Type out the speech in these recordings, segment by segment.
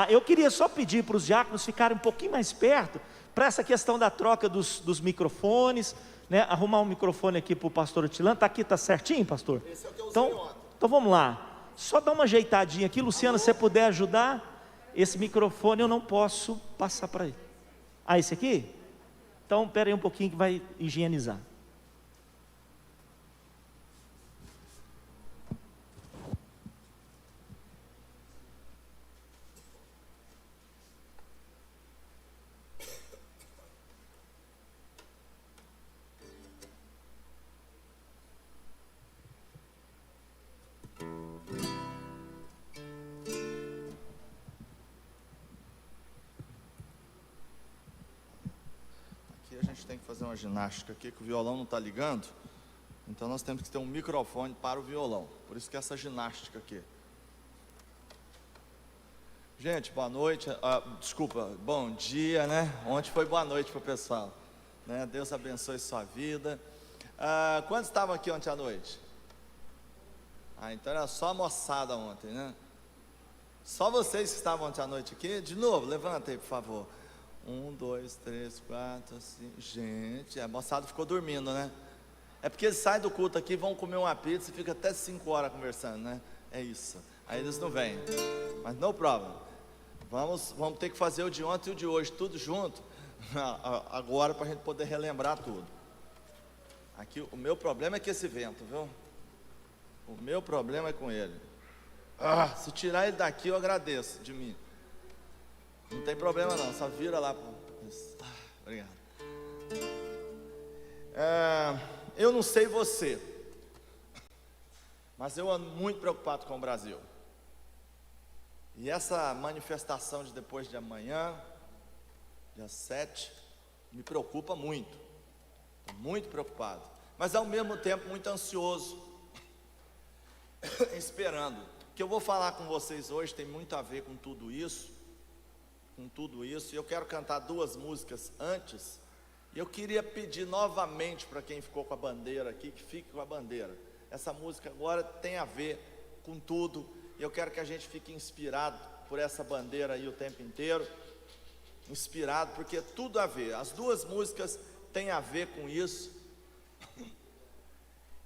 Eu queria só pedir para os diáconos ficarem um pouquinho mais perto, para essa questão da troca dos microfones, né? Arrumar um microfone aqui para o pastor Otilano. Está aqui, está certinho, pastor? Esse é o que eu usei Então, ontem. então vamos lá, só dá uma ajeitadinha aqui. Luciano, se você puder ajudar, esse microfone eu não posso passar para ele. Esse aqui? Então, espera aí um pouquinho que vai higienizar. Aqui a gente tem que fazer uma ginástica aqui, que o violão não está ligando. Então nós temos que ter um microfone para o violão. Por isso que essa ginástica aqui. Gente, boa noite. Desculpa, bom dia, né? Ontem foi boa noite para o pessoal, né? Deus abençoe sua vida. Quantos estavam aqui ontem à noite? Então era só a moçada ontem, né? Só vocês que estavam ontem à noite aqui. De novo, levanta aí, por favor. 1, 2, 3, 4, 5. Gente, a moçada ficou dormindo, né? É porque eles saem do culto aqui, vão comer uma pizza e ficam até 5 horas conversando, né? É isso. Aí eles não vêm. Mas não problema. Vamos ter que fazer o de ontem e o de hoje, tudo junto, agora, para a gente poder relembrar tudo. Aqui, o meu problema é com esse vento, viu? O meu problema é com ele. Se tirar ele daqui, eu agradeço de mim. Não tem problema não, só vira lá. Obrigado. Eu não sei você, mas eu ando muito preocupado com o Brasil. E essa manifestação de depois de amanhã, dia 7, me preocupa muito. Estou muito preocupado, mas ao mesmo tempo muito ansioso, esperando. O que eu vou falar com vocês hoje tem muito a ver com tudo isso. E eu quero cantar 2 músicas antes. E eu queria pedir novamente para quem ficou com a bandeira aqui, que fique com a bandeira. Essa música agora tem a ver com tudo. E eu quero que a gente fique inspirado por essa bandeira aí o tempo inteiro. Inspirado, porque tudo a ver. As 2 músicas têm a ver com isso.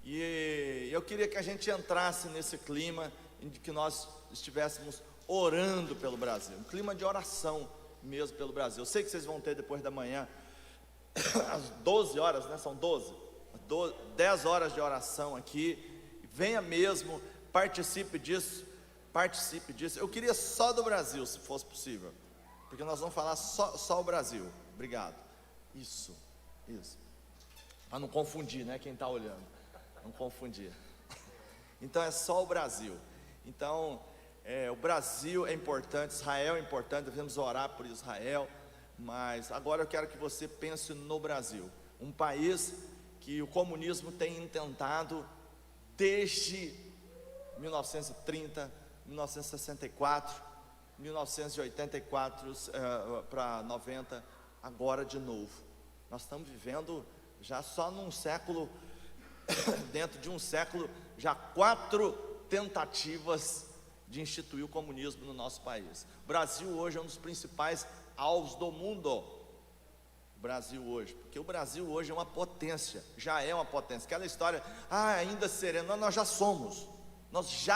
E eu queria que a gente entrasse nesse clima em que nós estivéssemos orando pelo Brasil. Um clima de oração mesmo pelo Brasil. Eu sei que vocês vão ter depois da manhã às 12 horas, né? São 10 horas de oração aqui. Venha mesmo, participe disso. Eu queria só do Brasil, se fosse possível, porque nós vamos falar só o Brasil. Obrigado. Isso, para não confundir, né, quem está olhando, não confundir. Então é só o Brasil. Então o Brasil é importante, Israel é importante, devemos orar por Israel. Mas agora eu quero que você pense no Brasil, um país que o comunismo tem intentado desde 1930, 1964, 1984 para 90, agora de novo. Nós estamos vivendo já só num século, dentro de um século, já 4 tentativas de instituir o comunismo no nosso país. O Brasil hoje é um dos principais alvos do mundo. O Brasil hoje, porque o Brasil hoje é uma potência, já é uma potência. Aquela história, ainda seremos, nós já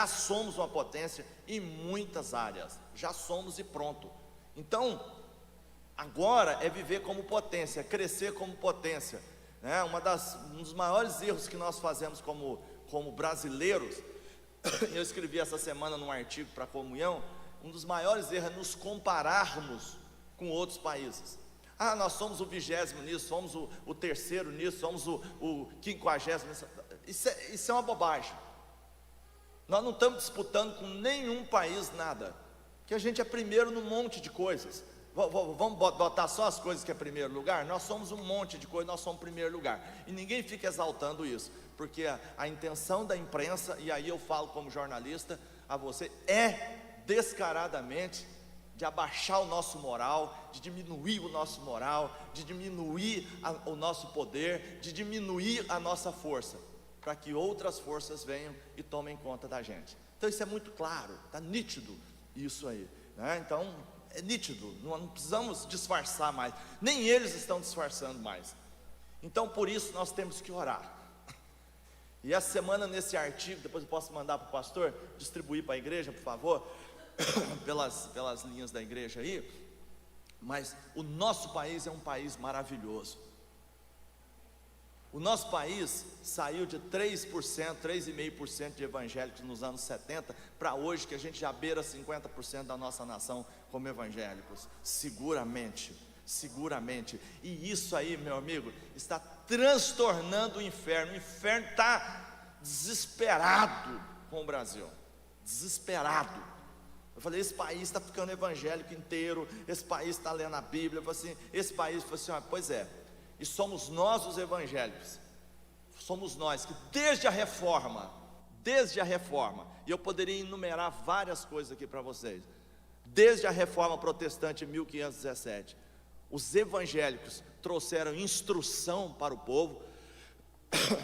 somos uma potência em muitas áreas, já somos e pronto. Então, agora é viver como potência, crescer como potência, né? Um dos maiores erros que nós fazemos como brasileiros, eu escrevi essa semana num artigo para a comunhão, um dos maiores erros é nos compararmos com outros países. Nós somos o 20º nisso, somos o 3º nisso, somos o 50º nisso. Isso é uma bobagem. Nós não estamos disputando com nenhum país nada, que a gente é primeiro num monte de coisas. Vamos botar só as coisas que é primeiro lugar? Nós somos um monte de coisas, nós somos primeiro lugar. E ninguém fica exaltando isso, porque a intenção da imprensa, e aí eu falo como jornalista a você, é descaradamente de abaixar o nosso moral, de diminuir o nosso moral, de diminuir o nosso poder, de diminuir a nossa força, para que outras forças venham e tomem conta da gente. Então isso é muito claro, está nítido isso aí. né? Então é nítido, não precisamos disfarçar mais, nem eles estão disfarçando mais. Então por isso nós temos que orar. E essa semana, nesse artigo, depois eu posso mandar para o pastor distribuir para a igreja, por favor, pelas linhas da igreja aí. Mas o nosso país é um país maravilhoso. O nosso país saiu de 3%, 3,5% de evangélicos nos anos 70 para hoje, que a gente já beira 50% da nossa nação como evangélicos. Seguramente. E isso aí, meu amigo, está transtornando o inferno. O inferno está desesperado com o Brasil. Desesperado. Eu falei, esse país está ficando evangélico inteiro. Esse país está lendo a Bíblia. Eu falei assim, esse país, eu falei assim, pois é. E somos nós os evangélicos. Somos nós que desde a reforma, e eu poderia enumerar várias coisas aqui para vocês. Desde a reforma protestante em 1517, os evangélicos trouxeram instrução para o povo.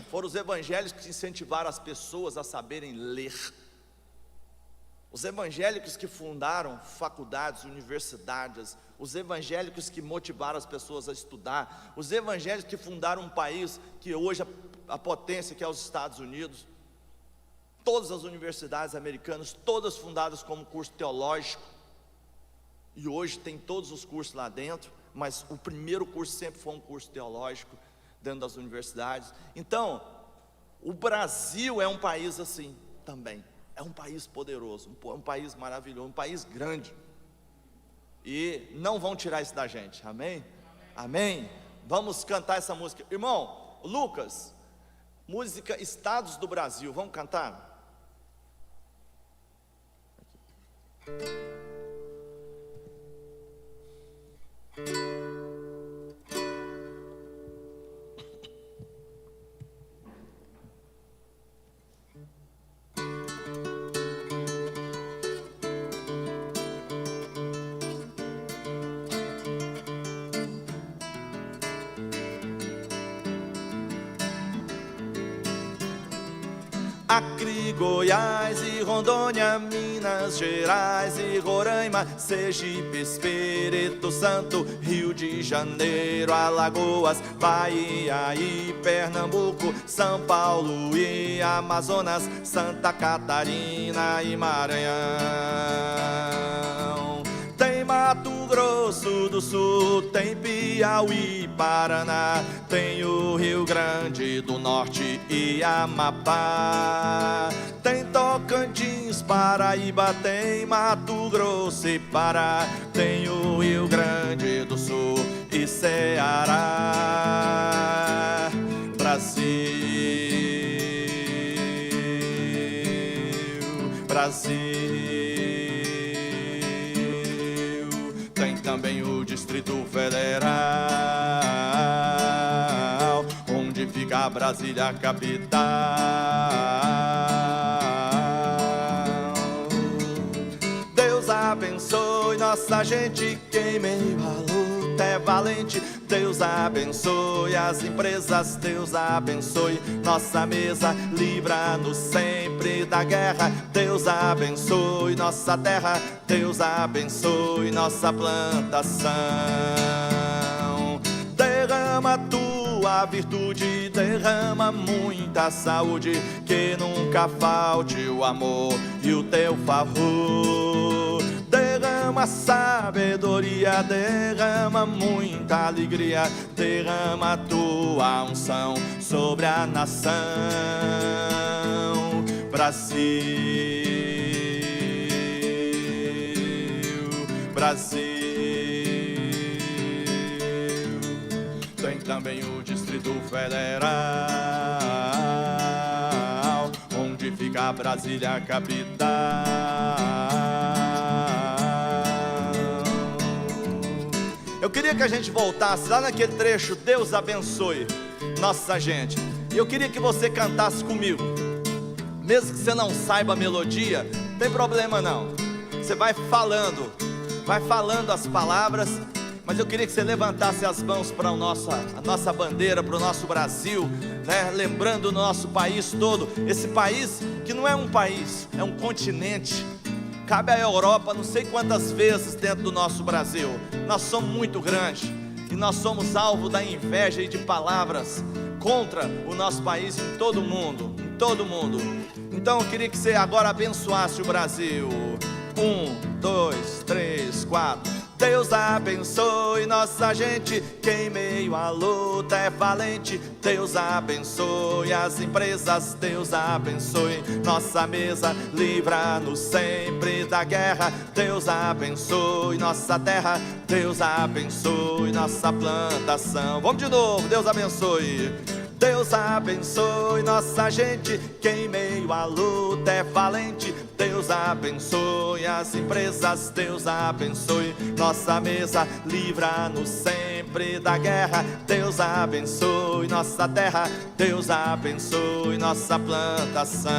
Foram os evangélicos que incentivaram as pessoas a saberem ler. Os evangélicos que fundaram faculdades, universidades. Os evangélicos que motivaram as pessoas a estudar. Os evangélicos que fundaram um país que hoje a potência, que é os Estados Unidos. Todas as universidades americanas, todas fundadas como curso teológico. E hoje tem todos os cursos lá dentro, mas o primeiro curso sempre foi um curso teológico dentro das universidades. Então, o Brasil é um país assim também. É um país poderoso, um país maravilhoso, um país grande. E não vão tirar isso da gente, amém? Amém? Vamos cantar essa música. Irmão, Lucas, música Estados do Brasil, vamos cantar? Acre, Goiás e Rondônia, Minas Gerais e Roraima, Sergipe, Espírito Santo, Rio de Janeiro, Alagoas, Bahia e Pernambuco, São Paulo e Amazonas, Santa Catarina e Maranhão. Tem Mato Grosso do Sul, tem Piauí, Paraná, tem o Rio Grande do Norte e Amapá, tem Tocantins, Paraíba, tem Mato Grosso e Pará, tem o Rio Grande do Sul e Ceará. Brasil, Brasil. Tem também o Distrito Federal, onde fica Brasília, capital. Deus abençoe nossa gente, que em meio à luta é valente. Deus abençoe as empresas, Deus abençoe nossa mesa, livra-nos sempre da guerra. Deus abençoe nossa terra, Deus abençoe nossa plantação. Derrama tua virtude, derrama muita saúde, que nunca falte o amor e o teu favor. Derrama sabedoria, derrama muita alegria, derrama tua unção sobre a nação. Brasil, Brasil. Tem também o Distrito Federal, onde fica Brasília, capital. Eu queria que a gente voltasse lá naquele trecho, Deus abençoe nossa gente. E eu queria que você cantasse comigo. Mesmo que você não saiba a melodia, não tem problema não. Você vai falando as palavras. Mas eu queria que você levantasse as mãos para a nossa bandeira, para o nosso Brasil, né? Lembrando o nosso país todo. Esse país que não é um país, é um continente. cabe à Europa não sei quantas vezes dentro do nosso Brasil. Nós somos muito grandes e nós somos alvo da inveja e de palavras contra o nosso país em todo o mundo, em todo o mundo. Então eu queria que você agora abençoasse o Brasil. 1, 2, 3, 4. Deus abençoe nossa gente, que em meio à luta é valente. Deus abençoe as empresas, Deus abençoe nossa mesa, livra-nos sempre da guerra. Deus abençoe nossa terra, Deus abençoe nossa plantação. Vamos de novo, Deus abençoe. Deus abençoe nossa gente, que em meio à luta é valente. Deus abençoe as empresas, Deus abençoe nossa mesa, livra-nos sempre da guerra. Deus abençoe nossa terra, Deus abençoe nossa plantação.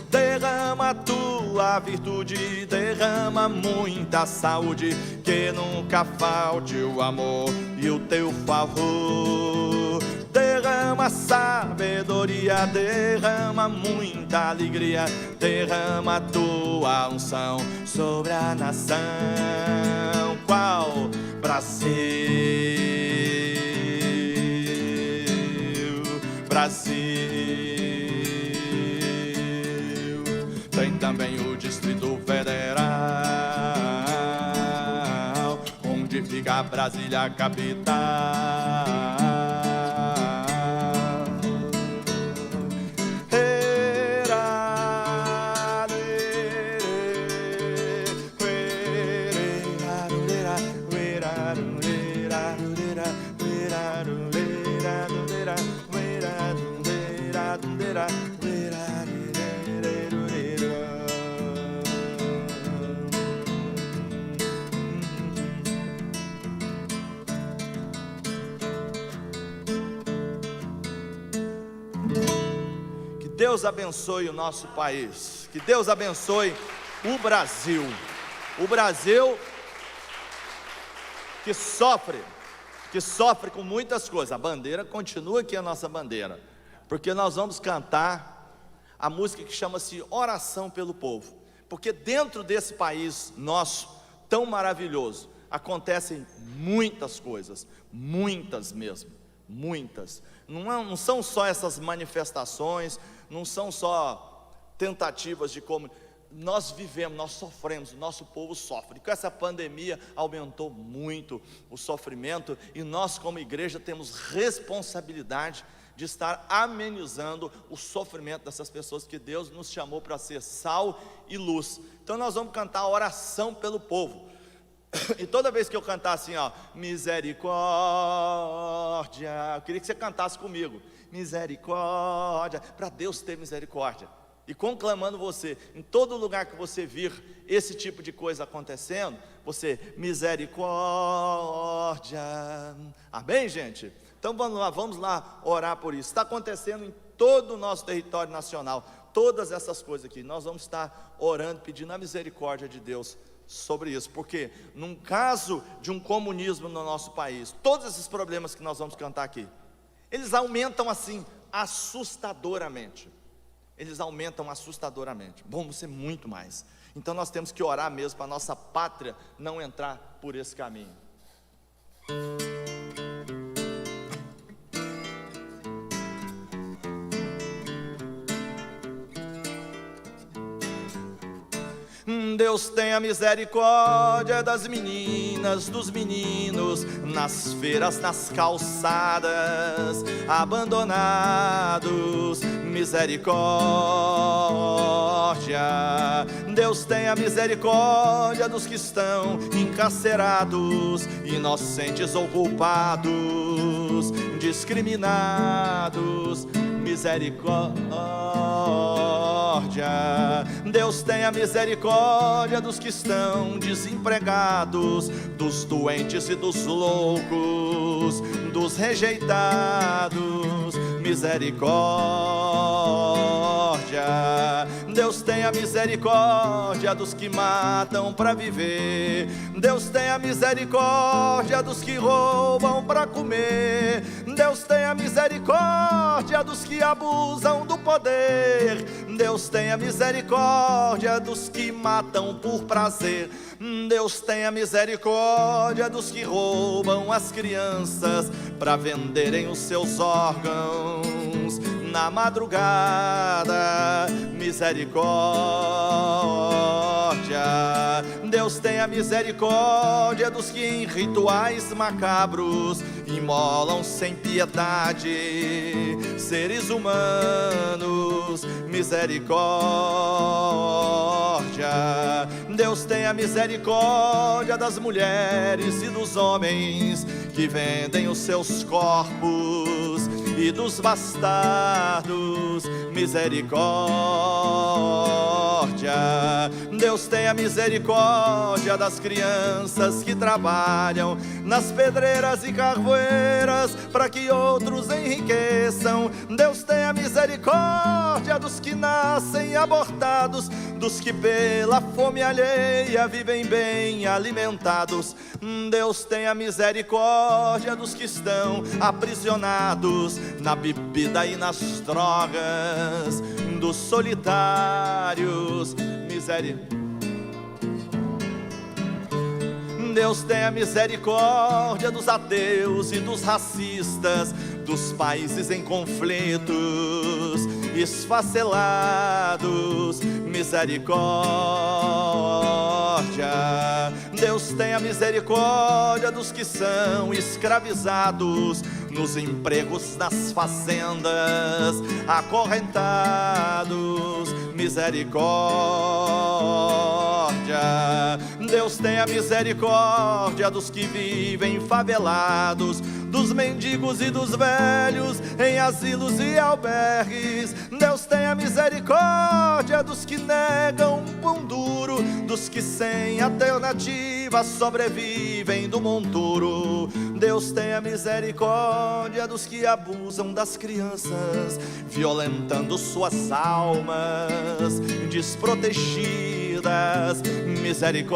Derrama a tua virtude, derrama muita saúde, que nunca falte o amor e o teu favor. Derrama sabedoria, derrama muita alegria, derrama a tua unção sobre a nação. Qual? Brasil, Brasil. Tem também o Distrito Federal, onde fica Brasília, capital. Que Deus abençoe o nosso país, que Deus abençoe o Brasil. O Brasil que sofre com muitas coisas. A bandeira continua aqui, a nossa bandeira, porque nós vamos cantar a música que chama-se Oração pelo Povo, porque dentro desse país nosso, tão maravilhoso, acontecem muitas coisas, muitas mesmo, muitas. Não são só essas manifestações, não são só tentativas de como nós vivemos, nós sofremos, o nosso povo sofre. Com essa pandemia aumentou muito o sofrimento, e nós como igreja temos responsabilidade de estar amenizando o sofrimento dessas pessoas que Deus nos chamou para ser sal e luz. Então nós vamos cantar a oração pelo povo. E toda vez que eu cantar assim, ó, misericórdia, eu queria que você cantasse comigo, misericórdia, para Deus ter misericórdia. E conclamando você, em todo lugar que você vir esse tipo de coisa acontecendo, você, misericórdia. Amém, gente? Então vamos lá orar por isso. Está acontecendo em todo o nosso território nacional, todas essas coisas aqui. Nós vamos estar orando, pedindo a misericórdia de Deus sobre isso, porque num caso de um comunismo no nosso país, todos esses problemas que nós vamos cantar aqui, eles aumentam assim, assustadoramente. Eles aumentam assustadoramente, vão ser muito mais. Então nós temos que orar mesmo para a nossa pátria não entrar por esse caminho. Deus tenha misericórdia das meninas, dos meninos, nas feiras, nas calçadas, abandonados, misericórdia. Deus tenha misericórdia dos que estão encarcerados, inocentes ou culpados, discriminados, misericórdia. Deus tenha misericórdia dos que estão desempregados, dos doentes e dos loucos, dos rejeitados, misericórdia. Deus tenha misericórdia dos que matam para viver. Deus tenha misericórdia dos que roubam para comer. Deus tenha misericórdia dos que abusam do poder. Deus tenha misericórdia dos que matam por prazer. Deus tenha misericórdia dos que roubam as crianças para venderem os seus órgãos na madrugada. Misericórdia. Deus tenha misericórdia dos que em rituais macabros imolam sem piedade seres humanos. Misericórdia. Deus tenha misericórdia das mulheres e dos homens que vendem os seus corpos e dos bastardos. Misericórdia. Deus tenha misericórdia das crianças que trabalham nas pedreiras e carvoeiras para que outros enriqueçam. Deus tenha misericórdia dos que nascem abortados, dos que pela fome alheia vivem bem alimentados. Deus tenha misericórdia dos que estão aprisionados na bebida e nas drogas, dos solitários. Deus tenha misericórdia dos ateus e dos racistas, dos países em conflitos, esfacelados. Misericórdia. Deus tenha misericórdia dos que são escravizados nos empregos das fazendas, acorrentados. Misericórdia. Deus tenha misericórdia dos que vivem favelados, dos mendigos e dos velhos em asilos e albergues. Deus tenha misericórdia dos que negam um pão duro, dos que sem alternativa sobrevivem do monturo. Deus tenha misericórdia dos que abusam das crianças, violentando suas almas desprotegidas. Misericórdia.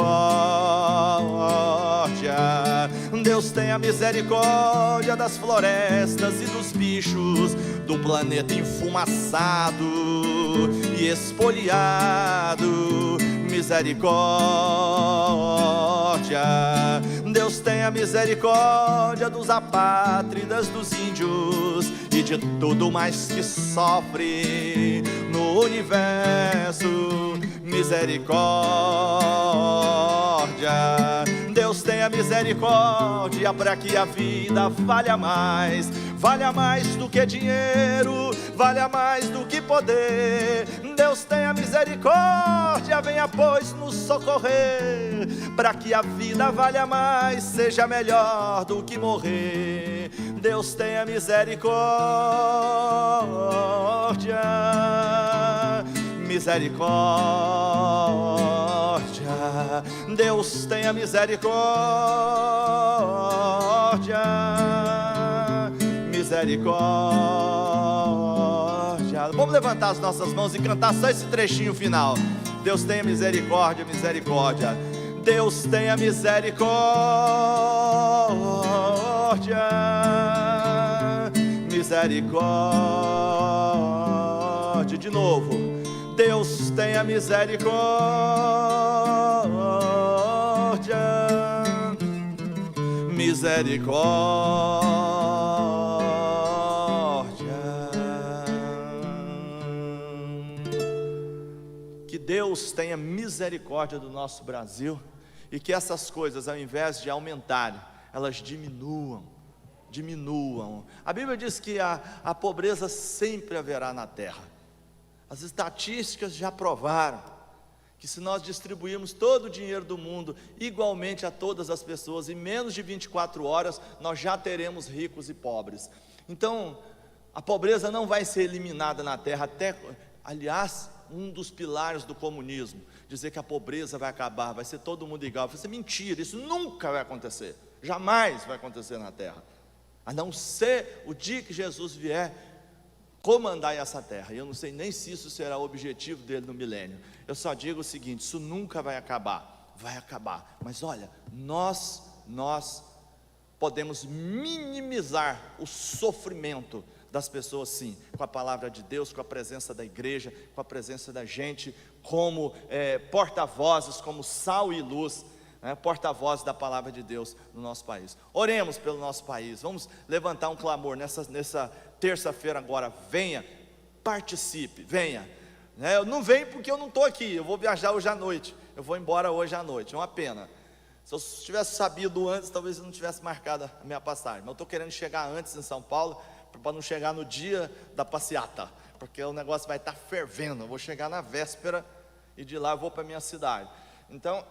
Deus tenha misericórdia das florestas e dos bichos, do planeta enfumaçado e espoliado. Misericórdia. Deus tenha misericórdia dos apátridas, dos índios e de tudo mais que sofre no universo. Misericórdia. Deus tenha misericórdia para que a vida valha mais do que dinheiro, valha mais do que poder. Deus tenha misericórdia, venha pois nos socorrer, para que a vida valha mais, seja melhor do que morrer. Deus tenha misericórdia. Misericórdia. Deus tenha misericórdia. Misericórdia. Vamos levantar as nossas mãos e cantar só esse trechinho final. Deus tenha misericórdia, misericórdia. Deus tenha misericórdia. Misericórdia. De novo. Deus tenha misericórdia. Misericórdia. Que Deus tenha misericórdia do nosso Brasil e que essas coisas, ao invés de aumentarem, elas diminuam. A Bíblia diz que a pobreza sempre haverá na terra. As estatísticas já provaram que se nós distribuirmos todo o dinheiro do mundo igualmente a todas as pessoas, em menos de 24 horas, nós já teremos ricos e pobres. Então, a pobreza não vai ser eliminada na terra, aliás, um dos pilares do comunismo, dizer que a pobreza vai acabar, vai ser todo mundo igual. Isso é mentira, isso nunca vai acontecer, jamais vai acontecer na terra, a não ser o dia que Jesus vier comandar essa terra. E eu não sei nem se isso será o objetivo dele no milênio. Eu só digo o seguinte: isso nunca vai acabar. Vai acabar. Mas olha, nós podemos minimizar o sofrimento das pessoas, sim, com a palavra de Deus, com a presença da igreja, com a presença da gente, como porta-vozes, como sal e luz, porta-voz da palavra de Deus no nosso país. Oremos pelo nosso país. Vamos levantar um clamor nessa terça-feira agora. Venha, participe, venha. Eu não venho porque eu não estou aqui. Eu vou viajar hoje à noite. Eu vou embora hoje à noite. É uma pena. Se eu tivesse sabido antes, talvez eu não tivesse marcado a minha passagem. Mas eu estou querendo chegar antes em São Paulo, para não chegar no dia da passeata, porque o negócio vai estar fervendo. Eu vou chegar na véspera e de lá eu vou para a minha cidade. Então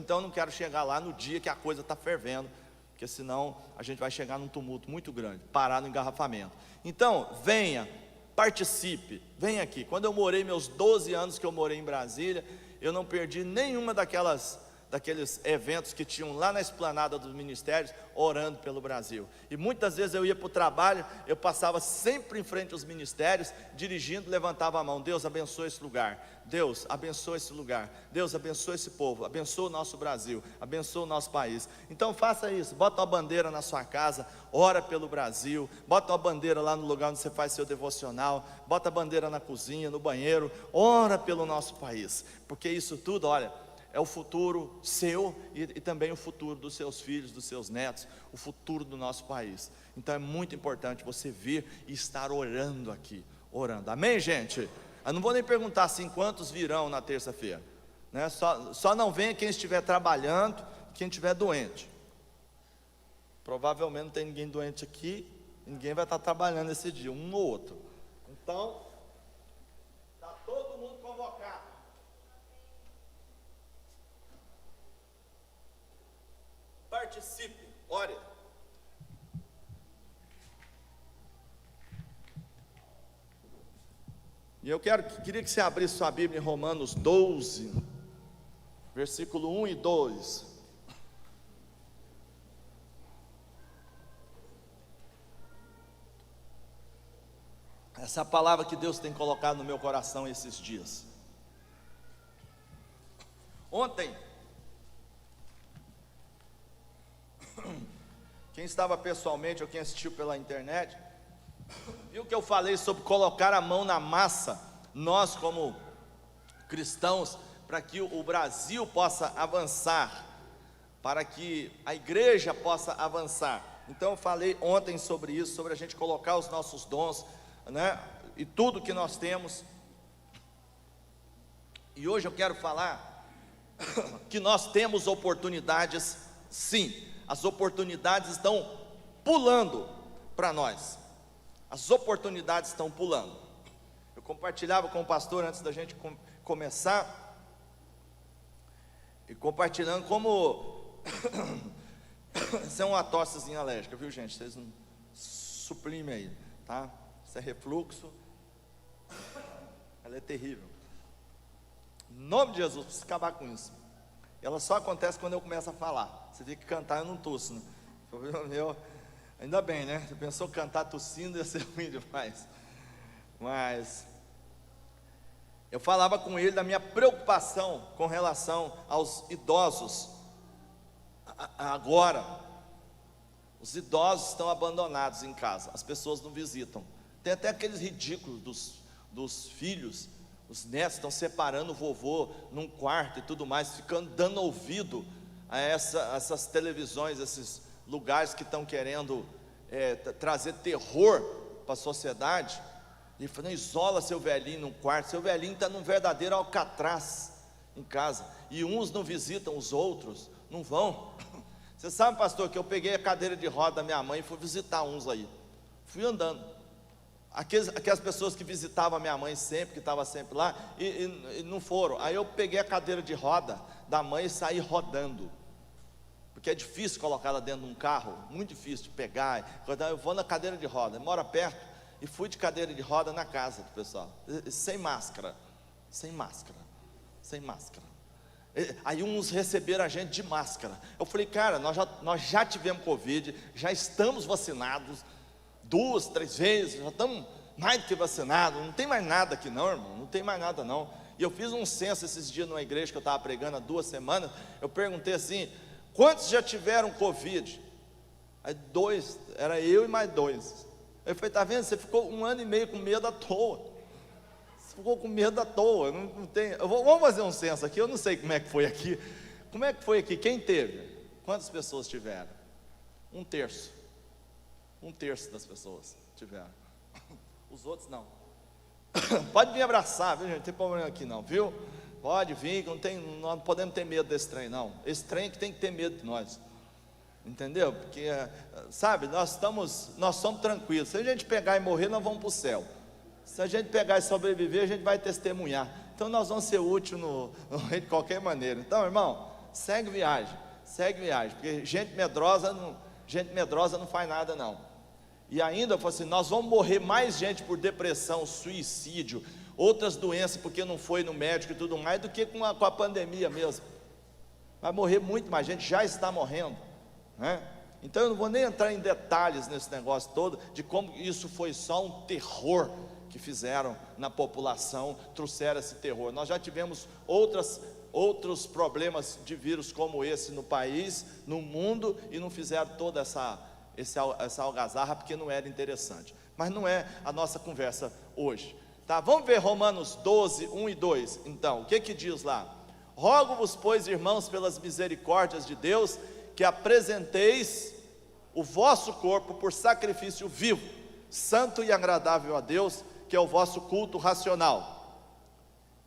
eu não quero chegar lá no dia que a coisa está fervendo, porque senão a gente vai chegar num tumulto muito grande, parar no engarrafamento. Então venha, participe, venha aqui. Quando eu morei, meus 12 anos que eu morei em Brasília, eu não perdi nenhuma daqueles eventos que tinham lá na esplanada dos ministérios, orando pelo Brasil. E muitas vezes eu ia para o trabalho, eu passava sempre em frente aos ministérios, dirigindo, levantava a mão: Deus abençoe esse lugar, Deus abençoe esse lugar, Deus abençoe esse povo, abençoe o nosso Brasil, abençoe o nosso país. Então faça isso, bota uma bandeira na sua casa, ora pelo Brasil, bota uma bandeira lá no lugar onde você faz seu devocional, bota a bandeira na cozinha, no banheiro, ora pelo nosso país, porque isso tudo, olha, é o futuro seu e também o futuro dos seus filhos, dos seus netos, o futuro do nosso país. Então é muito importante você vir e estar orando aqui, orando. Amém, gente? Eu não vou nem perguntar assim quantos virão na terça-feira, só não venha quem estiver trabalhando, quem estiver doente. Provavelmente não tem ninguém doente aqui, ninguém vai estar trabalhando esse dia, um ou outro. Então está todo mundo convocado. Participe, ore. E eu queria que você abrisse sua Bíblia em Romanos 12, versículo 1 e 2. Essa é a palavra que Deus tem colocado no meu coração esses dias. Ontem, quem estava pessoalmente ou quem assistiu pela internet, viu que eu falei sobre colocar a mão na massa, nós como cristãos, para que o Brasil possa avançar, para que a igreja possa avançar. Então eu falei ontem sobre isso, sobre a gente colocar os nossos dons, e tudo que nós temos. E hoje eu quero falar que nós temos oportunidades, sim. As oportunidades estão pulando para nós. As oportunidades estão pulando. Eu compartilhava com o pastor antes da gente começar, e compartilhando como isso é uma tossezinha alérgica, viu, gente? Vocês não suprimem aí, tá? Isso é refluxo. Ela é terrível. Em nome de Jesus, preciso acabar com isso. Ela só acontece quando eu começo a falar. Você tem que cantar, eu não tosso, né? Problema meu. Ainda bem, né? Você pensou cantar tossindo, ia ser ruim demais. Mas eu falava com ele da minha preocupação com relação aos idosos. Agora, os idosos estão abandonados em casa, as pessoas não visitam. Tem até aqueles ridículos dos filhos, os netos estão separando o vovô num quarto e tudo mais, ficando dando ouvido a essas televisões, esses lugares que estão querendo trazer terror para a sociedade. E falando: isola seu velhinho num quarto. Seu velhinho está num verdadeiro alcatraz em casa, e uns não visitam os outros, não vão. Você sabe, pastor, que eu peguei a cadeira de roda da minha mãe e fui visitar uns aí, fui andando. Aquelas pessoas que visitavam a minha mãe sempre, que estava sempre lá, e não foram. Aí eu peguei a cadeira de roda da mãe e saí rodando, porque é difícil colocá-la dentro de um carro, muito difícil de pegar. Eu vou na cadeira de roda, mora perto, e fui de cadeira de roda na casa do pessoal, sem máscara. Aí uns receberam a gente de máscara. Eu falei: cara, nós já tivemos Covid, já estamos vacinados 2, 3 vezes, já estamos, mais do que vacinado, não tem mais nada aqui não, irmão, não tem mais nada não. E eu fiz um censo esses dias numa igreja que eu estava pregando há 2 semanas, eu perguntei assim, quantos já tiveram Covid? Aí 2, era eu e mais 2. Eu falei, tá vendo, você ficou 1 ano e meio com medo à toa. Você ficou com medo à toa, não tem. Vamos fazer um censo aqui, eu não sei como é que foi aqui. Como é que foi aqui? Quem teve? Quantas pessoas tiveram? 1/3. 1/3 das pessoas tiveram. Os outros não. Pode vir abraçar, viu, gente? Não tem problema aqui não, viu? Pode vir, nós não podemos ter medo desse trem não. Esse trem que tem que ter medo de nós. Entendeu? Porque, sabe, nós somos tranquilos. Se a gente pegar e morrer, nós vamos para o céu. Se a gente pegar e sobreviver, a gente vai testemunhar. Então nós vamos ser úteis de qualquer maneira. Então, irmão, segue viagem, porque gente medrosa não faz nada não. E ainda eu falo assim, nós vamos morrer mais gente por depressão, suicídio, outras doenças porque não foi no médico e tudo mais, do que com a pandemia mesmo. Vai morrer muito mais gente, já está morrendo, né? Então eu não vou nem entrar em detalhes nesse negócio todo, de como isso foi só um terror que fizeram na população, trouxeram esse terror. Nós já tivemos outros problemas de vírus como esse no país, no mundo, e não fizeram toda essa algazarra, porque não era interessante. Mas não é a nossa conversa hoje, tá? Vamos ver Romanos 12, 1 e 2. Então, o que diz lá? Rogo-vos, pois, irmãos, pelas misericórdias de Deus, que apresenteis o vosso corpo por sacrifício vivo, santo e agradável a Deus, que é o vosso culto racional.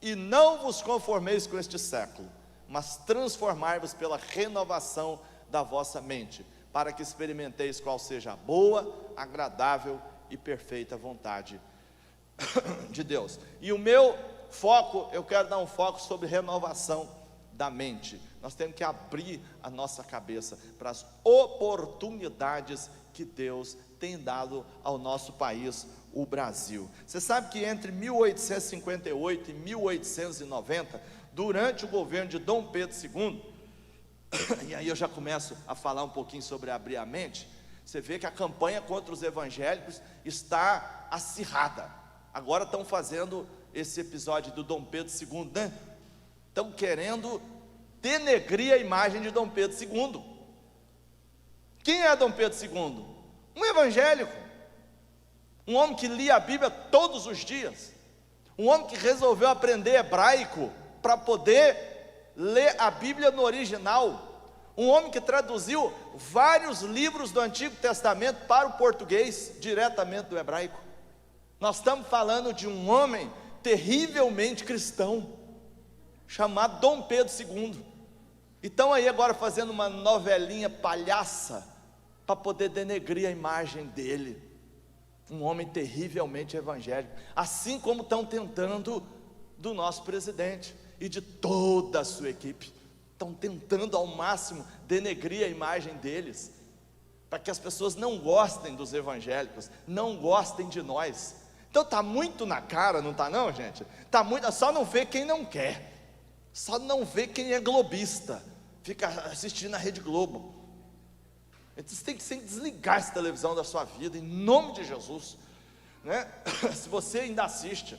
E não vos conformeis com este século, mas transformai-vos pela renovação da vossa mente, para que experimenteis qual seja a boa, agradável e perfeita vontade de Deus. E o meu foco, eu quero dar um foco sobre renovação da mente. Nós temos que abrir a nossa cabeça para as oportunidades que Deus tem dado ao nosso país, o Brasil. Você sabe que entre 1858 e 1890, durante o governo de Dom Pedro II, e aí eu já começo a falar um pouquinho sobre abrir a mente, você vê que a campanha contra os evangélicos está acirrada. Agora estão fazendo esse episódio do Dom Pedro II, né? Estão querendo denegrir a imagem de Dom Pedro II. Quem é Dom Pedro II? Um evangélico, um homem que lia a Bíblia todos os dias, um homem que resolveu aprender hebraico para poder ler a Bíblia no original, um homem que traduziu vários livros do Antigo Testamento para o português, diretamente do hebraico. Nós estamos falando de um homem terrivelmente cristão, chamado Dom Pedro II. E estão aí agora fazendo uma novelinha palhaça, para poder denegrir a imagem dele, um homem terrivelmente evangélico, assim como estão tentando do nosso presidente e de toda a sua equipe. Estão tentando ao máximo denegrir a imagem deles, para que as pessoas não gostem dos evangélicos, não gostem de nós. Então está muito na cara, não está não, gente? Tá muito, só não vê quem não quer, só não vê quem é globista, fica assistindo a Rede Globo. Você tem que desligar essa televisão da sua vida, em nome de Jesus, né? Se você ainda assiste,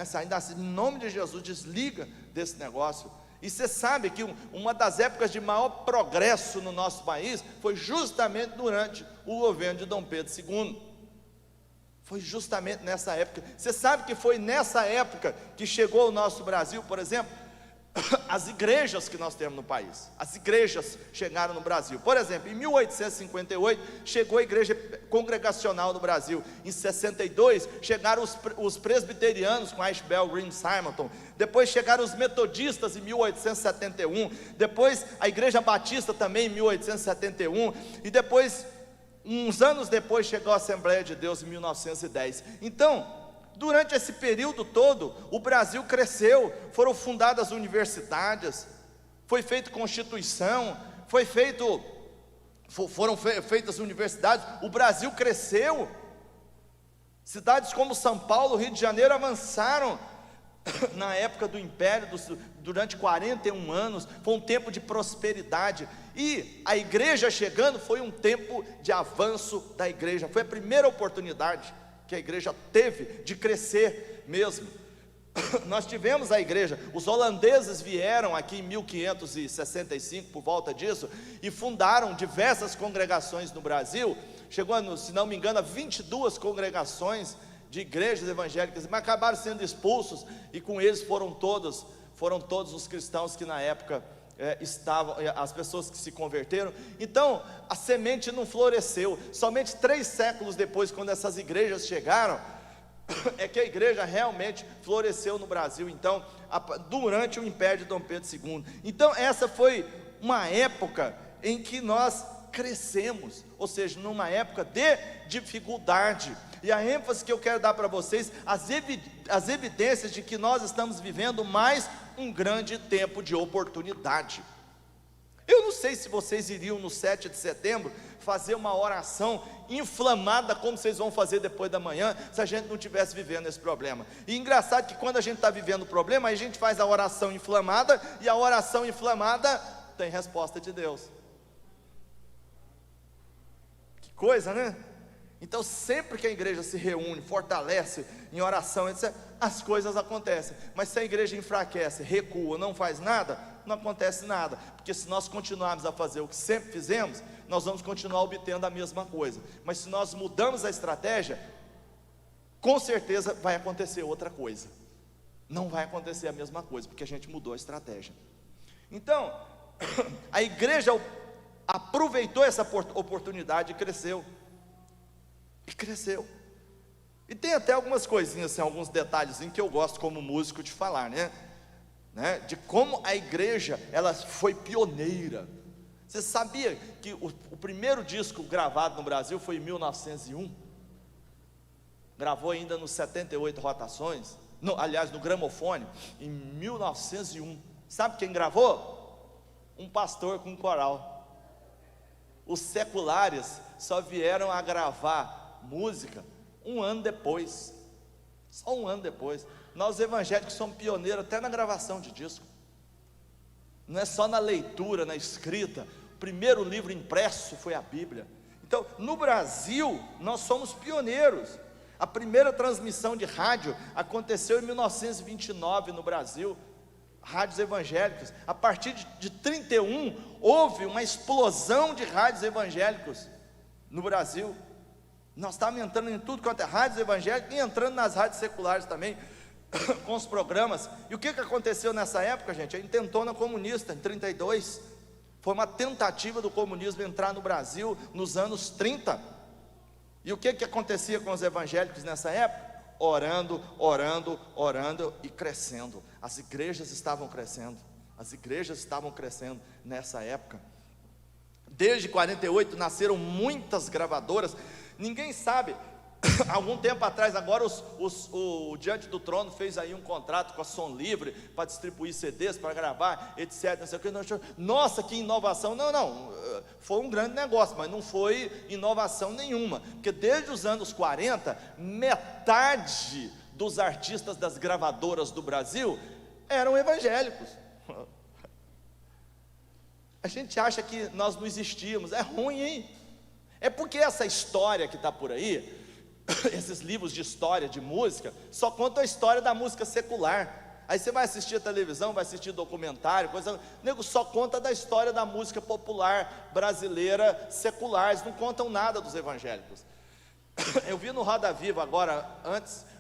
se ainda assiste, em nome de Jesus, desliga desse negócio. E você sabe que uma das épocas de maior progresso no nosso país foi justamente durante o governo de Dom Pedro II. Foi justamente nessa época. Você sabe que foi nessa época que chegou ao nosso Brasil, por exemplo, as igrejas que nós temos no país. As igrejas chegaram no Brasil. Por exemplo, em 1858 chegou a igreja congregacional no Brasil. Em 62 chegaram os presbiterianos com Ashbel Green Simonton. Depois chegaram os metodistas em 1871. Depois a igreja batista também em 1871. E depois, uns anos depois, chegou a Assembleia de Deus em 1910. Então, durante esse período todo, o Brasil cresceu, foram fundadas universidades, foi feita Constituição, foram feitas universidades, o Brasil cresceu. Cidades como São Paulo, Rio de Janeiro avançaram na época do Império, durante 41 anos, foi um tempo de prosperidade, e a igreja chegando foi um tempo de avanço da igreja, foi a primeira oportunidade que porque a igreja teve de crescer mesmo. Nós tivemos a igreja, os holandeses vieram aqui em 1565, por volta disso, e fundaram diversas congregações no Brasil. Chegou, se não me engano, a 22 congregações de igrejas evangélicas, mas acabaram sendo expulsos, e com eles foram todos os cristãos que na época estavam, as pessoas que se converteram. Então a semente não floresceu. Somente 3 séculos depois, quando essas igrejas chegaram, é que a igreja realmente floresceu no Brasil. Então, durante o Império de Dom Pedro II. Então essa foi uma época em que nós crescemos, ou seja, numa época de dificuldade. E a ênfase que eu quero dar para vocês, as evidências de que nós estamos vivendo mais um grande tempo de oportunidade. Eu não sei se vocês iriam no 7 de setembro fazer uma oração inflamada, como vocês vão fazer depois da manhã, se a gente não estivesse vivendo esse problema. E engraçado que quando a gente está vivendo o problema, a gente faz a oração inflamada, e a oração inflamada tem resposta de Deus. Que coisa, né? Então sempre que a igreja se reúne, fortalece em oração, etc., as coisas acontecem. Mas se a igreja enfraquece, recua, não faz nada, não acontece nada. Porque se nós continuarmos a fazer o que sempre fizemos, nós vamos continuar obtendo a mesma coisa. Mas se nós mudamos a estratégia, com certeza vai acontecer outra coisa. Não vai acontecer a mesma coisa, porque a gente mudou a estratégia. Então, a igreja aproveitou essa oportunidade e cresceu. E tem até algumas coisinhas, assim, alguns detalhes que eu gosto como músico de falar, né? De como a igreja, ela foi pioneira. Você sabia que o primeiro disco gravado no Brasil foi em 1901? Gravou ainda nos 78 rotações, aliás, no gramofone, em 1901. Sabe quem gravou? Um pastor com um coral. Os seculares só vieram a gravar música um ano depois, só um ano depois. Nós evangélicos somos pioneiros até na gravação de disco, não é só na leitura, na escrita. O primeiro livro impresso foi a Bíblia. Então, no Brasil, nós somos pioneiros. A primeira transmissão de rádio aconteceu em 1929 no Brasil, rádios evangélicos. A partir de 31, houve uma explosão de rádios evangélicos no Brasil. Nós estávamos entrando em tudo quanto é rádios evangélicas, e entrando nas rádios seculares também, com os programas. E o que aconteceu nessa época, gente? A intentona comunista, em 32, foi uma tentativa do comunismo entrar no Brasil, nos anos 30, e o que acontecia com os evangélicos nessa época? Orando e crescendo. As igrejas estavam crescendo nessa época. Desde 48 nasceram muitas gravadoras. Ninguém sabe, algum tempo atrás, agora o Diante do Trono fez aí um contrato com a Som Livre para distribuir CDs, para gravar, etc. Não sei o que. Nossa, que inovação! Não, foi um grande negócio, mas não foi inovação nenhuma, porque desde os anos 40, metade dos artistas das gravadoras do Brasil eram evangélicos. A gente acha que nós não existíamos, é ruim, hein? É porque essa história que está por aí, esses livros de história, de música, só contam a história da música secular. Aí você vai assistir a televisão, vai assistir documentário, o nego só conta da história da música popular brasileira secular, eles não contam nada dos evangélicos. Eu vi no Roda Viva agora,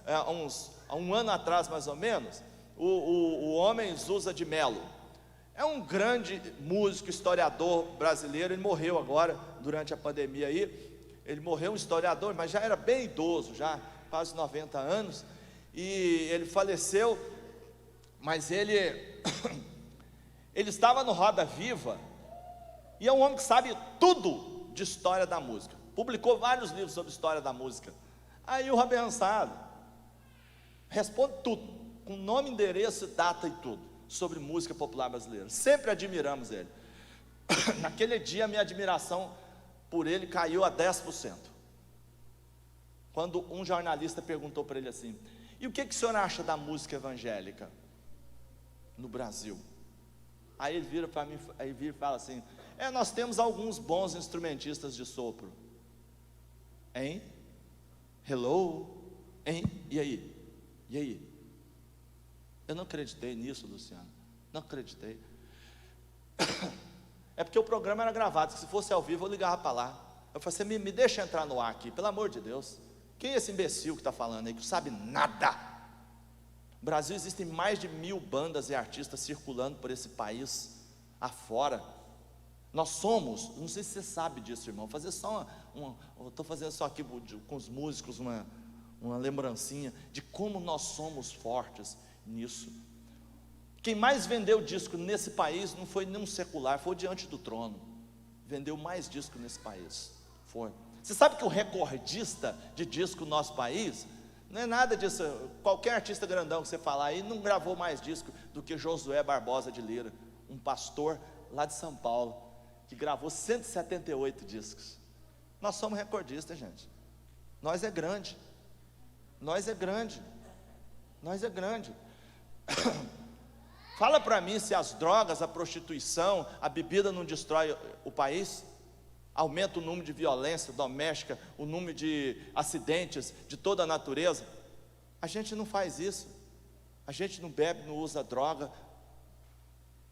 há um ano atrás mais ou menos, o homem Zusa de Melo. É um grande músico, historiador brasileiro. Ele morreu agora, durante a pandemia aí. Ele morreu, um historiador, mas já era bem idoso, já quase 90 anos. E ele faleceu, mas ele estava no Roda Viva. E é um homem que sabe tudo de história da música. Publicou vários livros sobre história da música. Aí o abençoado responde tudo, com nome, endereço, data e tudo, sobre música popular brasileira. Sempre admiramos ele. Naquele dia a minha admiração por ele caiu a 10%. Quando um jornalista perguntou para ele assim: e o que o senhor acha da música evangélica no Brasil? Aí ele vira para mim, e fala assim: nós temos alguns bons instrumentistas de sopro. Hein? Hello? Hein? E aí? E aí? Eu não acreditei nisso, Luciano. Não acreditei. É porque o programa era gravado. Se fosse ao vivo, eu ligava para lá. Eu falei assim, me deixa entrar no ar aqui, pelo amor de Deus. Quem é esse imbecil que está falando aí, que não sabe nada? No Brasil existem mais de 1000 bandas e artistas circulando por esse país afora. Nós somos, não sei se você sabe disso, irmão, fazer só eu estou fazendo só aqui com os músicos uma lembrancinha de como nós somos fortes nisso. Quem mais vendeu disco nesse país não foi nenhum secular, foi o Diante do Trono. Vendeu mais disco nesse país, foi. Você sabe que o recordista de disco no nosso país, não é nada disso, qualquer artista grandão que você falar aí, não gravou mais disco do que Josué Barbosa de Lira, um pastor lá de São Paulo, que gravou 178 discos. Nós somos recordistas, gente. Nós é grande. Nós é grande. Nós é grande. Fala para mim se as drogas, a prostituição, a bebida não destrói o país? Aumenta o número de violência doméstica, o número de acidentes de toda a natureza? A gente não faz isso. A gente não bebe, não usa droga.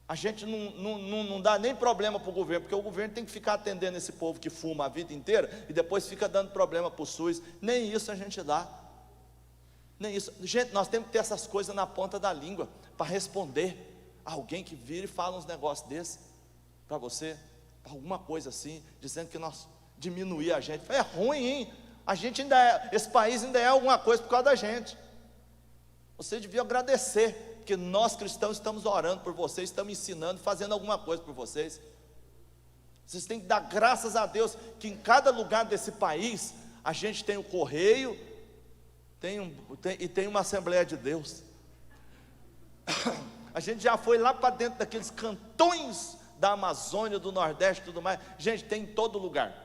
A gente não dá nem problema para o governo, porque o governo tem que ficar atendendo esse povo que fuma a vida inteira e depois fica dando problema para o SUS. Nem isso a gente dá. Nem isso. Gente, nós temos que ter essas coisas na ponta da língua para responder a alguém que vira e fala uns negócios desses para você, alguma coisa assim, dizendo que nós diminuir a gente. É ruim, hein? A gente ainda é, esse país ainda é alguma coisa por causa da gente. Você devia agradecer, porque nós cristãos estamos orando por vocês, estamos ensinando, fazendo alguma coisa por vocês. Vocês têm que dar graças a Deus que em cada lugar desse país a gente tem o correio, tem uma Assembleia de Deus. A gente já foi lá para dentro daqueles cantões da Amazônia, do Nordeste e tudo mais. Gente, tem em todo lugar.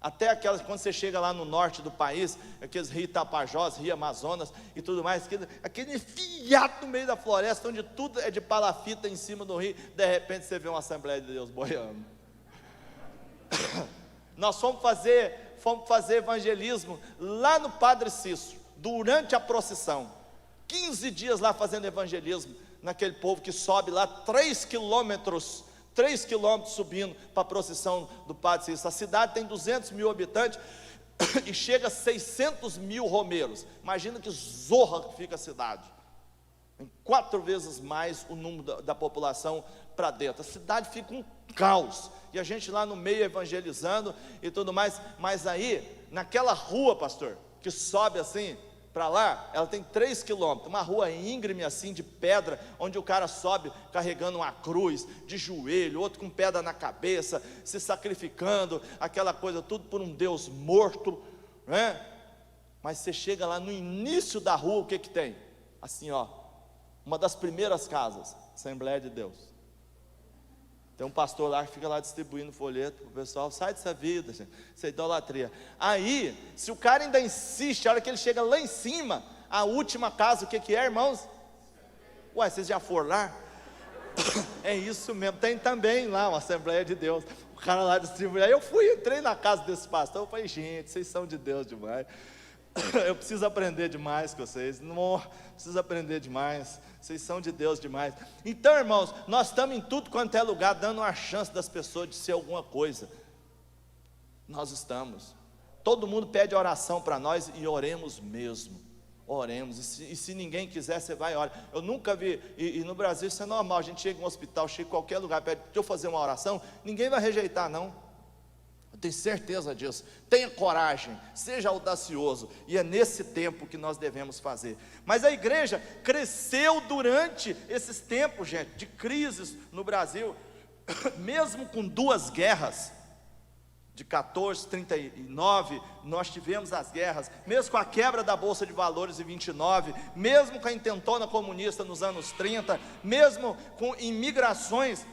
Até aquelas, quando você chega lá no norte do país, aqueles rios Tapajós, Rio Amazonas e tudo mais, aquele enfiado no meio da floresta, onde tudo é de palafita em cima do rio, de repente você vê uma Assembleia de Deus boiando. Nós fomos fazer evangelismo lá no Padre Cícero, durante a procissão, 15 dias lá fazendo evangelismo, naquele povo que sobe lá 3 quilômetros subindo para a procissão do Padre Cícero. A cidade tem 200 mil habitantes e chega a 600 mil romeiros. Imagina que zorra que fica a cidade, em 4 vezes mais o número da população para dentro. A cidade fica um caos, e a gente lá no meio evangelizando e tudo mais. Mas aí, naquela rua, pastor, que sobe assim para lá, ela tem 3 quilômetros, uma rua íngreme assim, de pedra, onde o cara sobe carregando uma cruz, de joelho, outro com pedra na cabeça, se sacrificando, aquela coisa, tudo por um Deus morto, né? Mas você chega lá no início da rua, o que que tem? Assim, ó, uma das primeiras casas, Assembleia de Deus. Tem um pastor lá que fica lá distribuindo folheto para o pessoal. Sai dessa vida, gente, isso é idolatria. Aí, se o cara ainda insiste, a hora que ele chega lá em cima, a última casa, o que que é, irmãos? Ué, vocês já foram lá? É isso mesmo, tem também lá uma Assembleia de Deus. O cara lá distribui. Aí eu entrei na casa desse pastor, eu falei, gente, vocês são de Deus demais. Eu preciso aprender demais com vocês. Não, preciso aprender demais. Vocês são de Deus demais. Então, irmãos, nós estamos em tudo quanto é lugar, dando uma chance das pessoas de ser alguma coisa. Nós estamos. Todo mundo pede oração para nós e oremos mesmo. Oremos. E se ninguém quiser, você vai e ora. Eu nunca vi, e no Brasil isso é normal. A gente chega em um hospital, chega em qualquer lugar, pede, deixa eu fazer uma oração. Ninguém vai rejeitar, não. Eu tenho certeza disso. Tenha coragem, seja audacioso, e é nesse tempo que nós devemos fazer. Mas a igreja cresceu durante esses tempos, gente, de crises no Brasil, mesmo com 2 guerras, de 14, 39, nós tivemos as guerras, mesmo com a quebra da Bolsa de Valores em 29, mesmo com a intentona comunista nos anos 30, mesmo com imigrações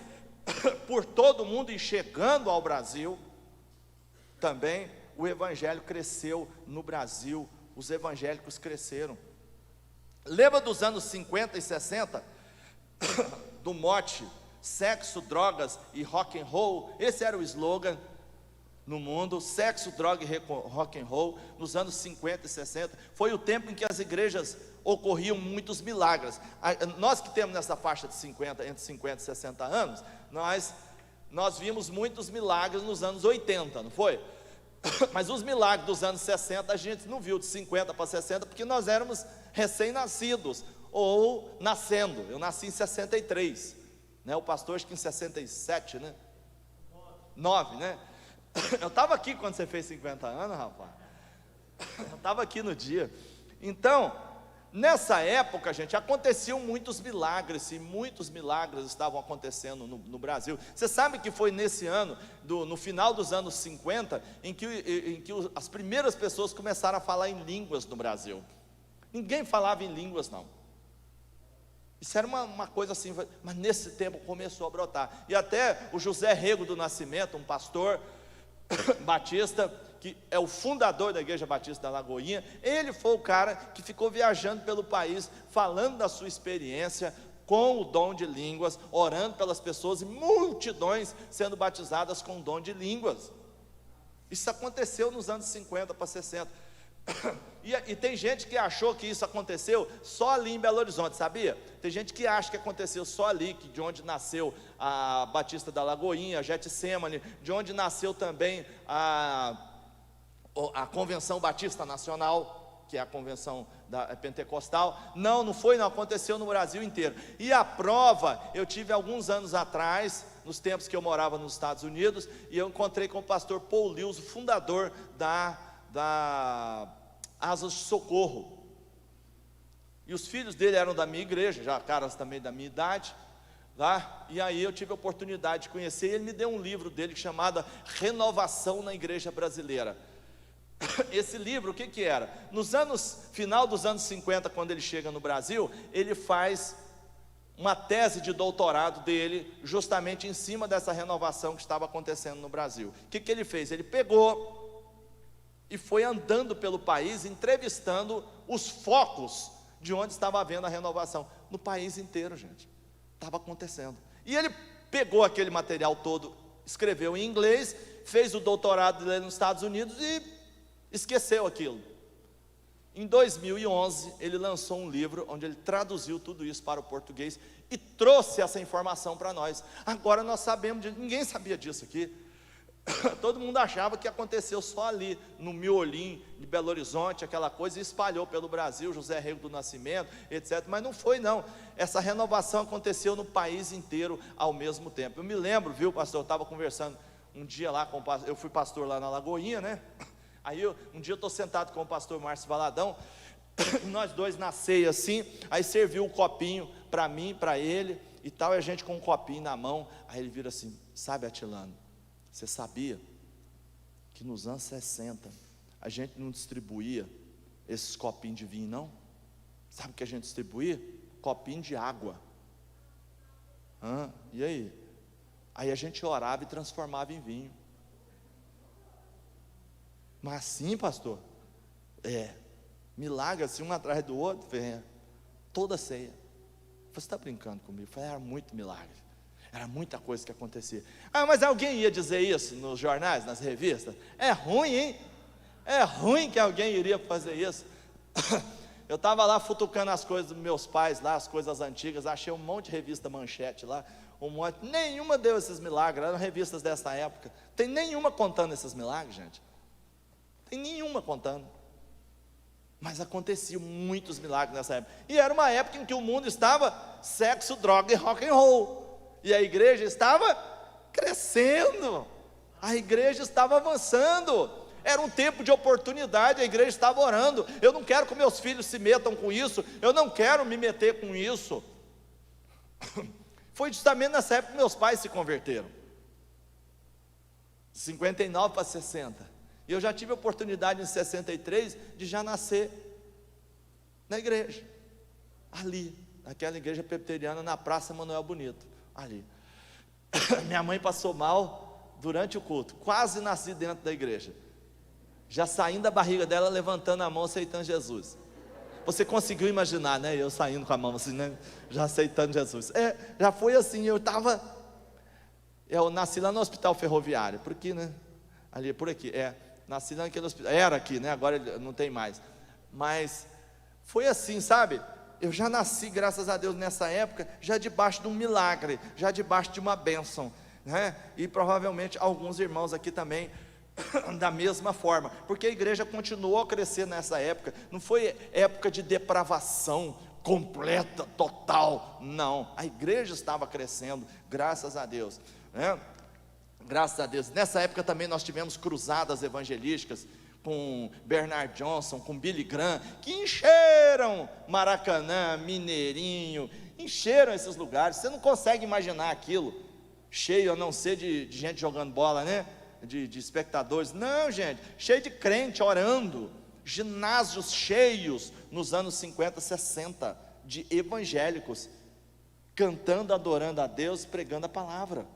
por todo o mundo e chegando ao Brasil, também o evangelho cresceu no Brasil, os evangélicos cresceram. Lembra dos anos 50 e 60, do mote, sexo, drogas e rock and roll? Esse era o slogan. no mundo, sexo, droga e rock and roll, nos anos 50 e 60, foi o tempo em que as igrejas ocorriam muitos milagres. Nós que temos nessa faixa de 50, entre 50 e 60 anos, nós vimos muitos milagres nos anos 80, não foi? Mas os milagres dos anos 60 a gente não viu, de 50 para 60, porque nós éramos recém-nascidos, ou nascendo. Eu nasci em 63, né? O pastor acho que em 67, né? 9, né? Eu estava aqui quando você fez 50 anos, rapaz. Eu estava aqui no dia. Então, nessa época, gente, aconteciam muitos milagres, e muitos milagres estavam acontecendo no Brasil. Você sabe que foi nesse ano, no final dos anos 50, em que as primeiras pessoas começaram a falar em línguas no Brasil. Ninguém falava em línguas, não. Isso era uma coisa assim, mas nesse tempo começou a brotar. E até o José Rego do Nascimento, um pastor batista, que é o fundador da Igreja Batista da Lagoinha, ele foi o cara que ficou viajando pelo país, falando da sua experiência com o dom de línguas, orando pelas pessoas, e multidões sendo batizadas com o dom de línguas. Isso aconteceu nos anos 50 para 60. E tem gente que achou que isso aconteceu só ali em Belo Horizonte, sabia? Tem gente que acha que aconteceu só ali, que de onde nasceu a Batista da Lagoinha, a Getsemane, de onde nasceu também a Convenção Batista Nacional, que é a convenção pentecostal. Não foi, não, aconteceu no Brasil inteiro. E a prova, eu tive alguns anos atrás, nos tempos que eu morava nos Estados Unidos, e eu encontrei com o pastor Paul Lewis, fundador da Asas de Socorro, e os filhos dele eram da minha igreja, já caras também da minha idade, tá? E aí eu tive a oportunidade de conhecer, e ele me deu um livro dele chamado Renovação na Igreja Brasileira. Esse livro, o que era? Final dos anos 50, quando ele chega no Brasil, ele faz uma tese de doutorado dele, justamente em cima dessa renovação que estava acontecendo no Brasil. O que ele fez? Ele pegou e foi andando pelo país, entrevistando os focos de onde estava havendo a renovação. No país inteiro, gente, estava acontecendo. E ele pegou aquele material todo, escreveu em inglês, fez o doutorado dele nos Estados Unidos e esqueceu aquilo. Em 2011, ele lançou um livro onde ele traduziu tudo isso para o português e trouxe essa informação para nós. Agora nós sabemos disso, ninguém sabia disso aqui. Todo mundo achava que aconteceu só ali, no miolim de Belo Horizonte, aquela coisa, e espalhou pelo Brasil, José Rego do Nascimento, etc. Mas não foi, não. Essa renovação aconteceu no país inteiro ao mesmo tempo. Eu me lembro, viu, pastor, eu estava conversando um dia lá com o pastor, eu fui pastor lá na Lagoinha, né? Aí um dia eu estou sentado com o pastor Márcio Valadão, e nós dois na ceia assim, aí serviu um copinho para mim, para ele, e tal, e a gente com um copinho na mão. Aí ele vira assim: sabe, Atilano, você sabia que nos anos 60 a gente não distribuía esses copinhos de vinho, não? Sabe o que a gente distribuía? Copinho de água. E aí? Aí a gente orava e transformava em vinho. Mas assim, pastor? Milagre assim, um atrás do outro, toda ceia. Você está brincando comigo? Eu falei, era muito milagre. Era muita coisa que acontecia. Mas alguém ia dizer isso nos jornais, nas revistas? É ruim, hein? É ruim que alguém iria fazer isso. Eu estava lá futucando as coisas dos meus pais lá, as coisas antigas, achei um monte de revista Manchete lá, um monte, nenhuma deu esses milagres, eram revistas dessa época. Tem nenhuma contando esses milagres, gente. Tem nenhuma contando. Mas aconteciam muitos milagres nessa época. E era uma época em que o mundo estava sexo, droga e rock and roll. E a igreja estava crescendo, a igreja estava avançando, era um tempo de oportunidade, a igreja estava orando. Eu não quero que meus filhos se metam com isso, eu não quero me meter com isso. Foi justamente nessa época que meus pais se converteram, de 59 para 60, e eu já tive a oportunidade em 63 de já nascer na igreja, ali, naquela igreja presbiteriana na Praça Manuel Bonito. Ali, minha mãe passou mal durante o culto, quase nasci dentro da igreja, já saindo da barriga dela, levantando a mão, aceitando Jesus. Você conseguiu imaginar, né? Eu saindo com a mão assim, né? Já aceitando Jesus. Já foi assim, eu nasci lá no Hospital Ferroviário, porque, né? Ali, por aqui, nasci naquele hospital, era aqui, né? Agora não tem mais, mas foi assim, sabe? Eu já nasci, graças a Deus, nessa época, já debaixo de um milagre, já debaixo de uma bênção, né? E provavelmente alguns irmãos aqui também, da mesma forma, porque a igreja continuou a crescer nessa época, não foi época de depravação completa, total, não, a igreja estava crescendo, graças a Deus, né? Graças a Deus. Nessa época também nós tivemos cruzadas evangelísticas com Bernard Johnson, com Billy Graham, que encheram Maracanã, Mineirinho, encheram esses lugares. Você não consegue imaginar aquilo cheio, a não ser de gente jogando bola, né? De espectadores. Não, gente, cheio de crente orando, ginásios cheios nos anos 50, 60, de evangélicos, cantando, adorando a Deus, pregando a palavra.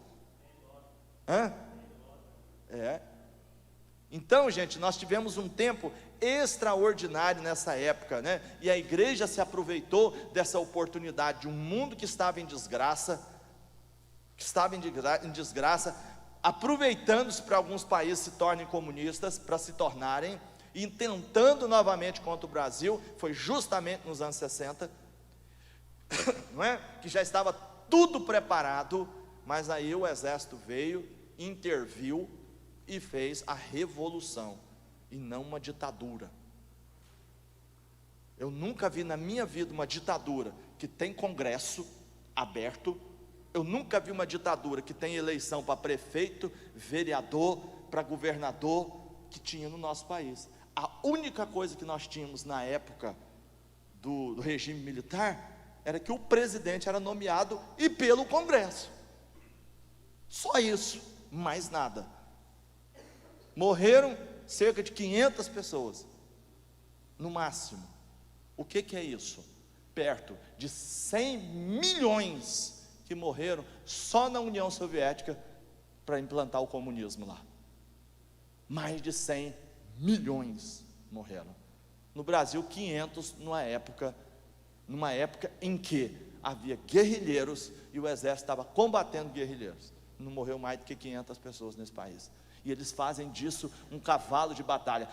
Então, gente, nós tivemos um tempo extraordinário nessa época, né? E a igreja se aproveitou dessa oportunidade de um mundo que estava em desgraça, aproveitando-se para alguns países se tornem comunistas, para se tornarem, e tentando novamente contra o Brasil. Foi justamente nos anos 60, não é? Que já estava tudo preparado, mas aí o exército veio, interviu e fez a revolução, e não uma ditadura. Eu nunca vi na minha vida uma ditadura que tem congresso aberto, eu nunca vi uma ditadura que tem eleição para prefeito, vereador, para governador, que tinha no nosso país. A única coisa que nós tínhamos na época do regime militar, era que o presidente era nomeado e pelo Congresso, só isso, mais nada. Morreram cerca de 500 pessoas, no máximo. O que é isso? Perto de 100 milhões que morreram só na União Soviética para implantar o comunismo lá. Mais de 100 milhões morreram. No Brasil, 500 numa época em que havia guerrilheiros e o exército estava combatendo guerrilheiros. Não morreu mais do que 500 pessoas nesse país. E eles fazem disso um cavalo de batalha.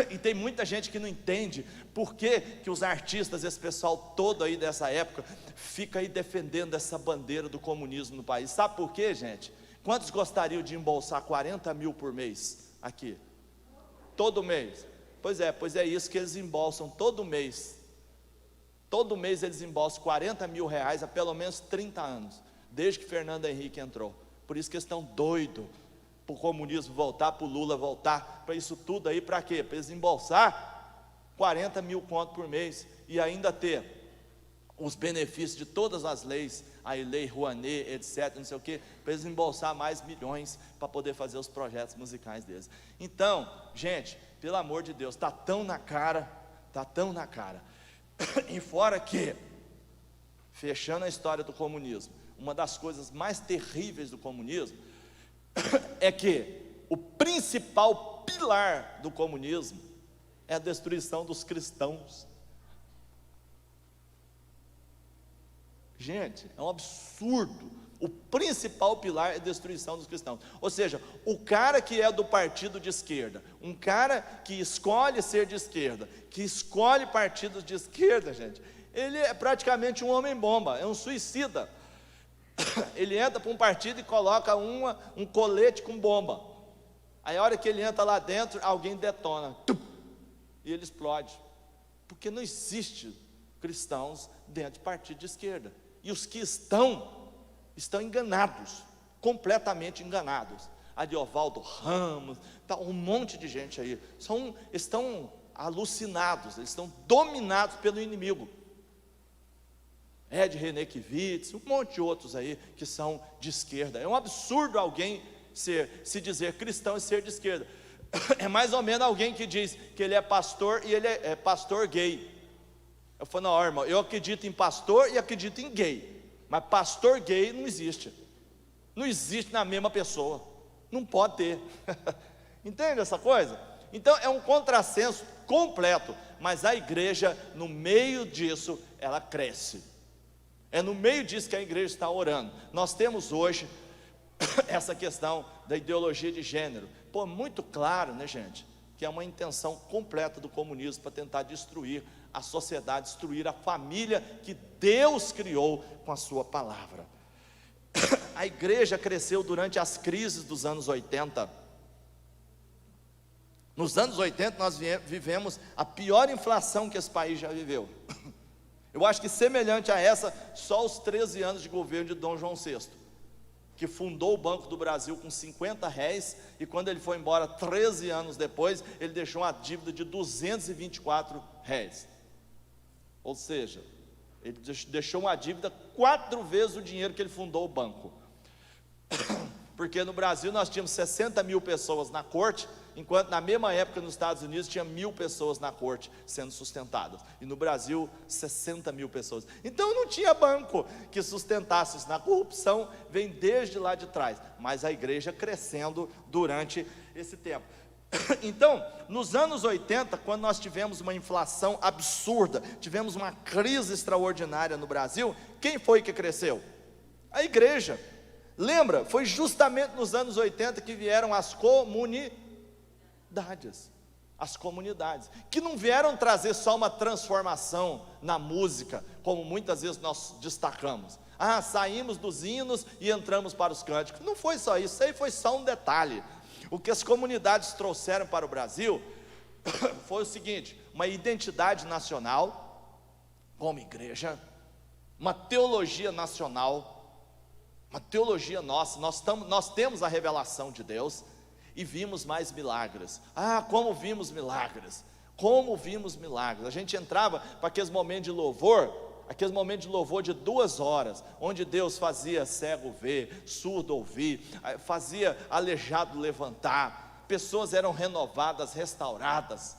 E tem muita gente que não entende por que os artistas, esse pessoal todo aí dessa época, fica aí defendendo essa bandeira do comunismo no país. Sabe por quê, gente? Quantos gostariam de embolsar 40 mil por mês aqui? Todo mês? Pois é isso que eles embolsam todo mês. Todo mês eles embolsam 40 mil reais há pelo menos 30 anos, desde que Fernando Henrique entrou. Por isso que eles estão doidos para o comunismo voltar, para o Lula voltar, para isso tudo aí, para quê? Para eles embolsar 40 mil conto por mês e ainda ter os benefícios de todas as leis, a lei Rouanet, etc, não sei o que, para eles embolsar mais milhões para poder fazer os projetos musicais deles. Então, gente, pelo amor de Deus, está tão na cara, e fora que, fechando a história do comunismo, uma das coisas mais terríveis do comunismo é que o principal pilar do comunismo é a destruição dos cristãos. Gente, é um absurdo. O principal pilar é a destruição dos cristãos. Ou seja, o cara que é do partido de esquerda, um cara que escolhe ser de esquerda, que escolhe partidos de esquerda, gente, ele é praticamente um homem-bomba, é um suicida. Ele entra para um partido e coloca um colete com bomba. Aí a hora que ele entra lá dentro, alguém detona, e ele explode. Porque não existe cristãos dentro de partido de esquerda. E os que estão enganados, completamente enganados. Ariovaldo Ramos, tá, um monte de gente aí, estão alucinados, eles estão dominados pelo inimigo. Ed Renekiewicz, um monte de outros aí que são de esquerda. É um absurdo alguém se dizer cristão e ser de esquerda. É mais ou menos alguém que diz que ele é pastor e ele é pastor gay. Eu falo, não, irmão, eu acredito em pastor e acredito em gay, mas pastor gay não existe. Não existe na mesma pessoa. Não pode ter. Entende essa coisa? Então é um contrassenso completo. Mas a igreja, no meio disso, ela cresce. É no meio disso que a igreja está orando. Nós temos hoje essa questão da ideologia de gênero. Pô, muito claro, né, gente, que é uma intenção completa do comunismo para tentar destruir a sociedade, destruir a família que Deus criou com a sua palavra. A igreja cresceu durante as crises dos anos 80. Nos anos 80 nós vivemos a pior inflação que esse país já viveu. Eu acho que semelhante a essa, só os 13 anos de governo de Dom João VI, que fundou o Banco do Brasil com R$50, e quando ele foi embora 13 anos depois, ele deixou uma dívida de R$224. Ou seja, ele deixou uma dívida 4 vezes o dinheiro que ele fundou o banco. Porque no Brasil nós tínhamos 60 mil pessoas na corte, enquanto na mesma época nos Estados Unidos tinha 1.000 pessoas na corte sendo sustentadas, e no Brasil 60 mil pessoas. Então não tinha banco que sustentasse isso. Na corrupção vem desde lá de trás, mas a igreja crescendo durante esse tempo. Então, nos anos 80, quando nós tivemos uma inflação absurda, tivemos uma crise extraordinária no Brasil, quem foi que cresceu? A igreja. Lembra? Foi justamente nos anos 80 que vieram as comunidades, que não vieram trazer só uma transformação na música, como muitas vezes nós destacamos. Saímos dos hinos e entramos para os cânticos. Não foi só isso aí foi só um detalhe. O que as comunidades trouxeram para o Brasil foi o seguinte: uma identidade nacional, como igreja, uma teologia nacional, uma teologia nossa. Nós temos a revelação de Deus e vimos mais milagres. Como vimos milagres, como vimos milagres. A gente entrava para aqueles momentos de louvor, de 2 horas, onde Deus fazia cego ver, surdo ouvir, fazia aleijado levantar, pessoas eram renovadas, restauradas.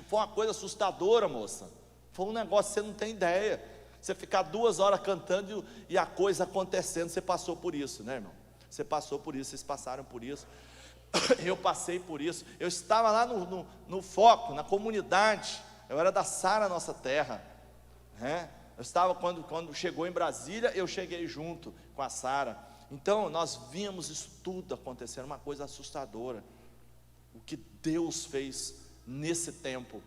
Foi uma coisa assustadora, moça. Foi um negócio que você não tem ideia. Você ficar 2 horas cantando e a coisa acontecendo. Você passou por isso, né, irmão? Você passou por isso, vocês passaram por isso. Eu passei por isso. Eu estava lá no foco, na comunidade. Eu era da Sara Nossa Terra, né? Eu estava, quando chegou em Brasília, eu cheguei junto com a Sara. Então nós víamos isso tudo acontecendo, uma coisa assustadora. O que Deus fez nesse tempo,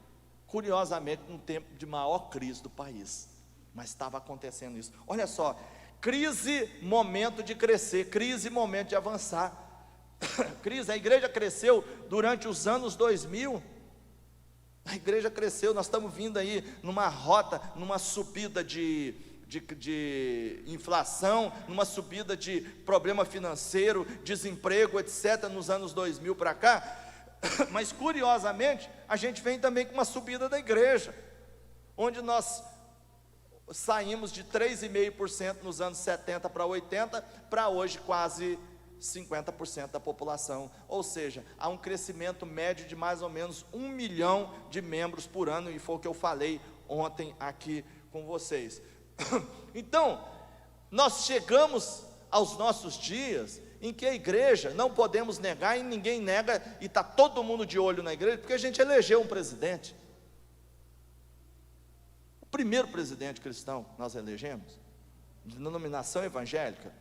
curiosamente num tempo de maior crise do país, mas estava acontecendo isso. Olha só, crise, momento de crescer, crise, momento de avançar. Crise, a igreja cresceu durante os anos 2000. A igreja cresceu, nós estamos vindo aí numa rota, numa subida de inflação, numa subida de problema financeiro, desemprego, etc., nos anos 2000 para cá. Mas curiosamente, a gente vem também com uma subida da igreja, onde nós saímos de 3,5% nos anos 70 para 80, para hoje quase 50% da população. Ou seja, há um crescimento médio de mais ou menos 1 milhão de membros por ano, e foi o que eu falei ontem aqui com vocês. Então, nós chegamos aos nossos dias em que a igreja, não podemos negar, e ninguém nega, e está todo mundo de olho na igreja, porque a gente elegeu um presidente. O primeiro presidente cristão que nós elegemos, de denominação evangélica,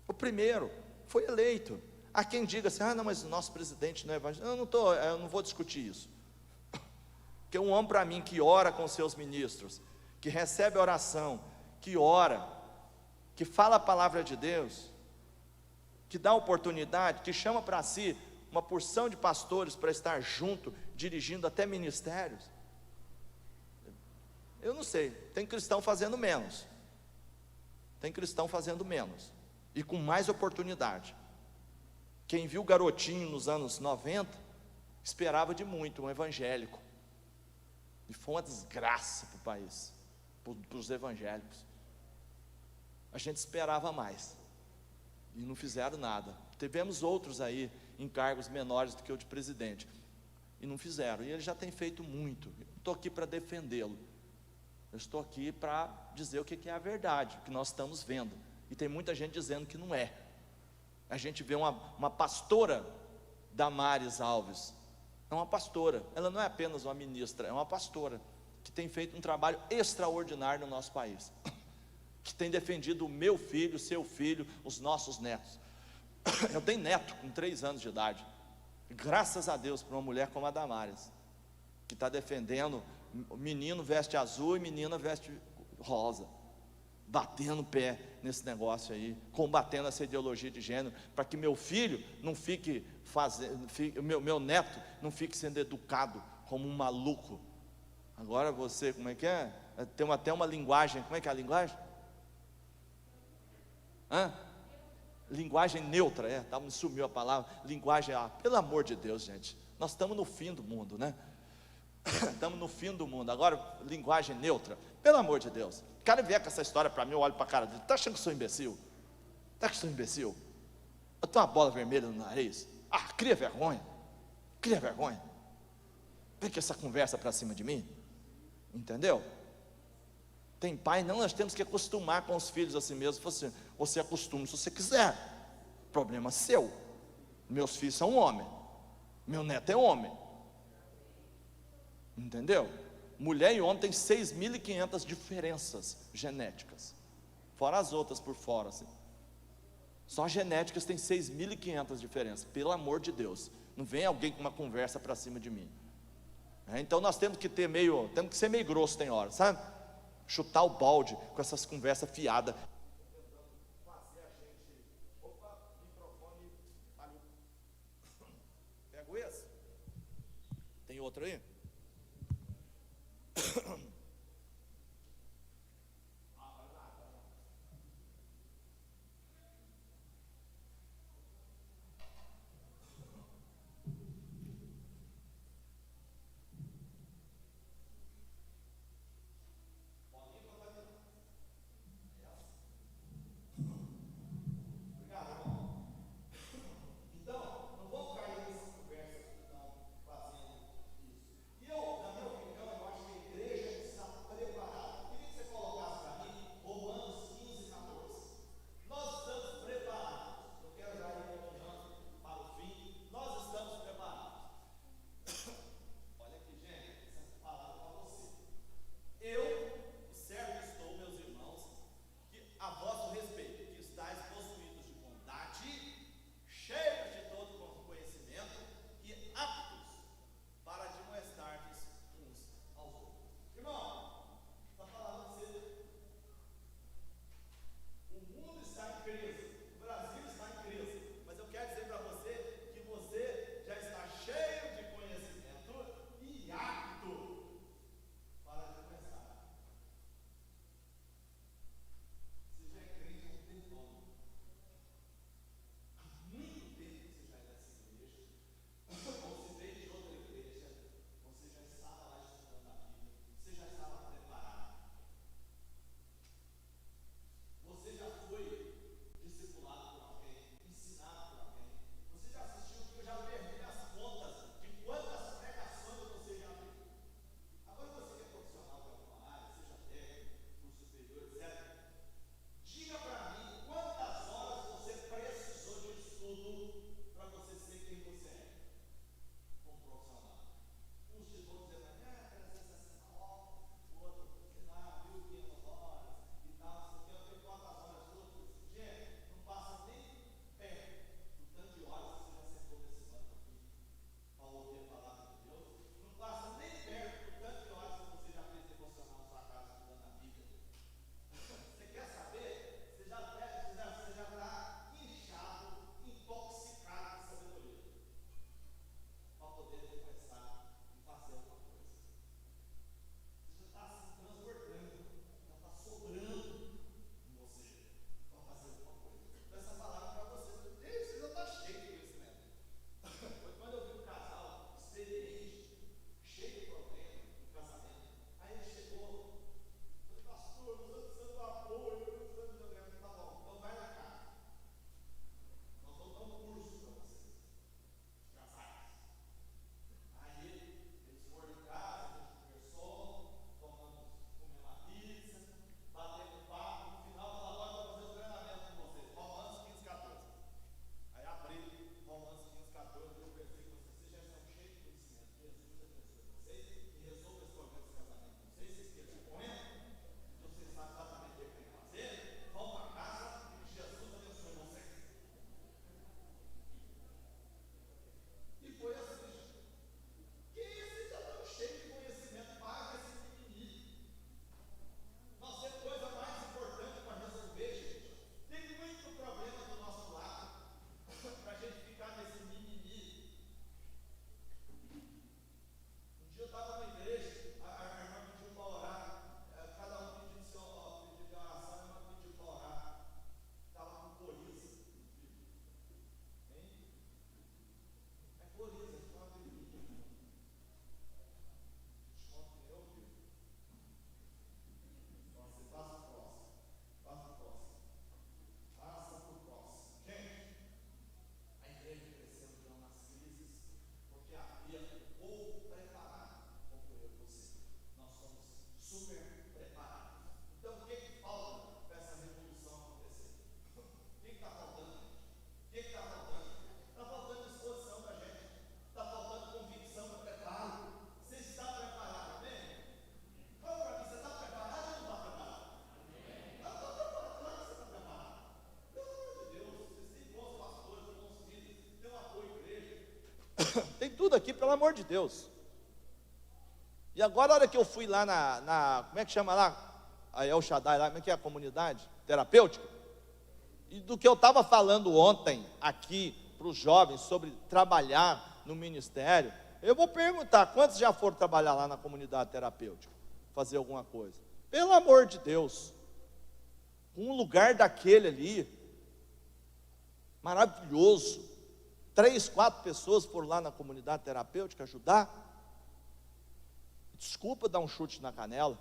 o primeiro foi eleito. Há quem diga assim: não, mas o nosso presidente não é evangélico. Eu não vou discutir isso. Porque um homem, para mim, que ora com seus ministros, que recebe oração, que ora, que fala a palavra de Deus, que dá oportunidade, que chama para si uma porção de pastores para estar junto, dirigindo até ministérios. Eu não sei, tem cristão fazendo menos. Tem cristão fazendo menos e com mais oportunidade. Quem viu Garotinho nos anos 90, esperava de muito um evangélico, e foi uma desgraça para o país, para os evangélicos. A gente esperava mais, e não fizeram nada. Tivemos outros aí, em cargos menores do que o de presidente, e não fizeram, e ele já tem feito muito. Eu não estou aqui para defendê-lo, eu estou aqui para dizer o que é a verdade, o que nós estamos vendo. E tem muita gente dizendo que não é. A gente vê uma pastora, Damares Alves, é uma pastora, ela não é apenas uma ministra, é uma pastora, que tem feito um trabalho extraordinário no nosso país, que tem defendido o meu filho, o seu filho, os nossos netos. Eu tenho neto com 3 anos de idade, graças a Deus por uma mulher como a Damares, que está defendendo. O menino veste azul e menina veste rosa, batendo o pé nesse negócio aí, combatendo essa ideologia de gênero, para que meu filho não fique fazendo, meu neto não fique sendo educado como um maluco. Agora você, como é que é? Tem até uma linguagem, como é que é a linguagem? Linguagem neutra, me sumiu a palavra, linguagem, pelo amor de Deus, gente, nós estamos no fim do mundo, né? Estamos no fim do mundo, agora linguagem neutra, pelo amor de Deus. O cara vier com essa história para mim, eu olho para a cara dele, está achando que eu sou imbecil? Está achando que eu sou imbecil? Eu tenho uma bola vermelha no nariz? Cria vergonha, vem com essa conversa para cima de mim, entendeu? Tem pai, não, nós temos que acostumar com os filhos assim mesmo. Você acostuma se você quiser, problema seu. Meus filhos são homem, meu neto é homem, entendeu? Mulher e homem tem 6.500 diferenças genéticas, fora as outras por fora, assim. Só genéticas tem 6.500 diferenças, pelo amor de Deus. Não vem alguém com uma conversa para cima de mim. Então nós temos que ser meio grosso, tem hora, sabe? Chutar o balde com essas conversas fiadas. Fazer a gente. Opa, microfone. Pego esse? Tem outro aí? aqui, pelo amor de Deus. E agora, a hora que eu fui lá como é que chama lá? A El Shaddai, lá, como é que é a comunidade terapêutica? E do que eu estava falando ontem aqui para os jovens sobre trabalhar no ministério, eu vou perguntar, quantos já foram trabalhar lá na comunidade terapêutica? Fazer alguma coisa? Pelo amor de Deus, um lugar daquele ali, maravilhoso, 3, 4 pessoas foram lá na comunidade terapêutica ajudar. Desculpa dar um chute na canela,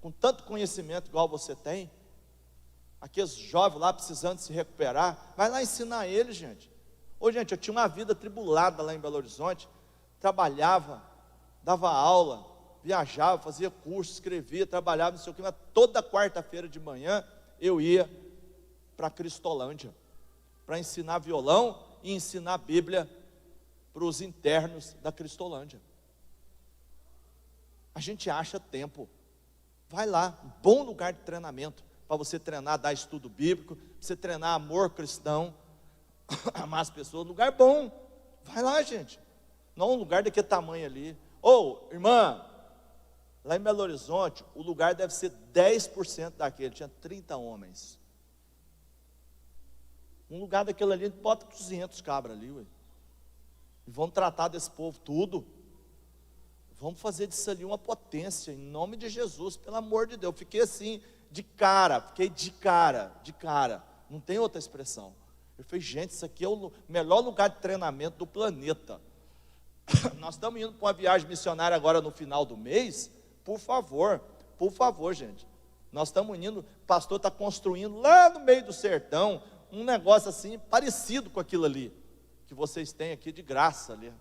com tanto conhecimento igual você tem, aqueles jovens lá precisando se recuperar, vai lá ensinar eles, gente. Ô gente, eu tinha uma vida tribulada lá em Belo Horizonte, trabalhava, dava aula, viajava, fazia curso, escrevia, trabalhava, não sei o que, mas toda quarta-feira de manhã eu ia para Cristolândia, para ensinar violão e ensinar a Bíblia para os internos da Cristolândia. A gente acha tempo, vai lá, um bom lugar de treinamento, para você treinar, dar estudo bíblico, para você treinar amor cristão, amar as pessoas, lugar bom, vai lá, gente, não um lugar daquele tamanho ali. Irmã, lá em Belo Horizonte, o lugar deve ser 10% daquele, tinha 30 homens, um lugar daquele ali, bota 200 cabras ali, ué. E vamos tratar desse povo tudo, vamos fazer disso ali uma potência, em nome de Jesus, pelo amor de Deus. Fiquei assim, fiquei de cara, não tem outra expressão. Eu falei, gente, isso aqui é o melhor lugar de treinamento do planeta. Nós estamos indo para uma viagem missionária agora no final do mês, por favor, gente. Nós estamos indo, o pastor está construindo lá no meio do sertão, um negócio assim, parecido com aquilo ali, que vocês têm aqui de graça ali,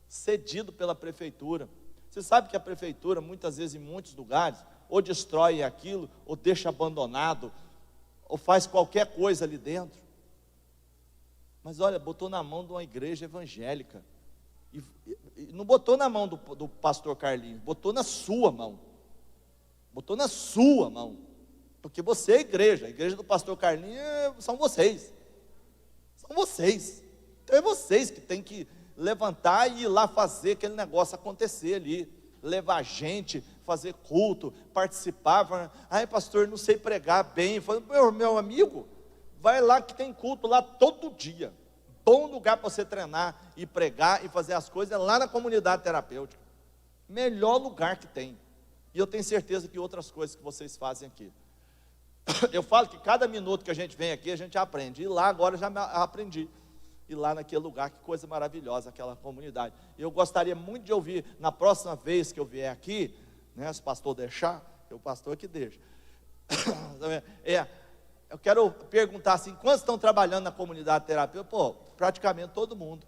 cedido pela prefeitura. Você sabe que a prefeitura, muitas vezes, em muitos lugares, ou destrói aquilo, ou deixa abandonado, ou faz qualquer coisa ali dentro. Mas olha, botou na mão de uma igreja evangélica, e não botou na mão do pastor Carlinhos, botou na sua mão, porque você é a igreja do pastor Carlinhos são vocês, então é vocês que tem que levantar e ir lá fazer aquele negócio acontecer ali, levar gente, fazer culto, participar. Ai pastor, não sei pregar bem. Meu amigo, vai lá que tem culto lá todo dia, bom lugar para você treinar e pregar e fazer as coisas é lá na comunidade terapêutica, melhor lugar que tem. E eu tenho certeza que outras coisas que vocês fazem aqui, eu falo que cada minuto que a gente vem aqui a gente aprende, e lá agora já aprendi, e lá naquele lugar, que coisa maravilhosa aquela comunidade. E eu gostaria muito de ouvir, na próxima vez que eu vier aqui, né, se o pastor deixar, é o pastor que deixa, eu quero perguntar assim, quantos estão trabalhando na comunidade terapêutica? Praticamente todo mundo,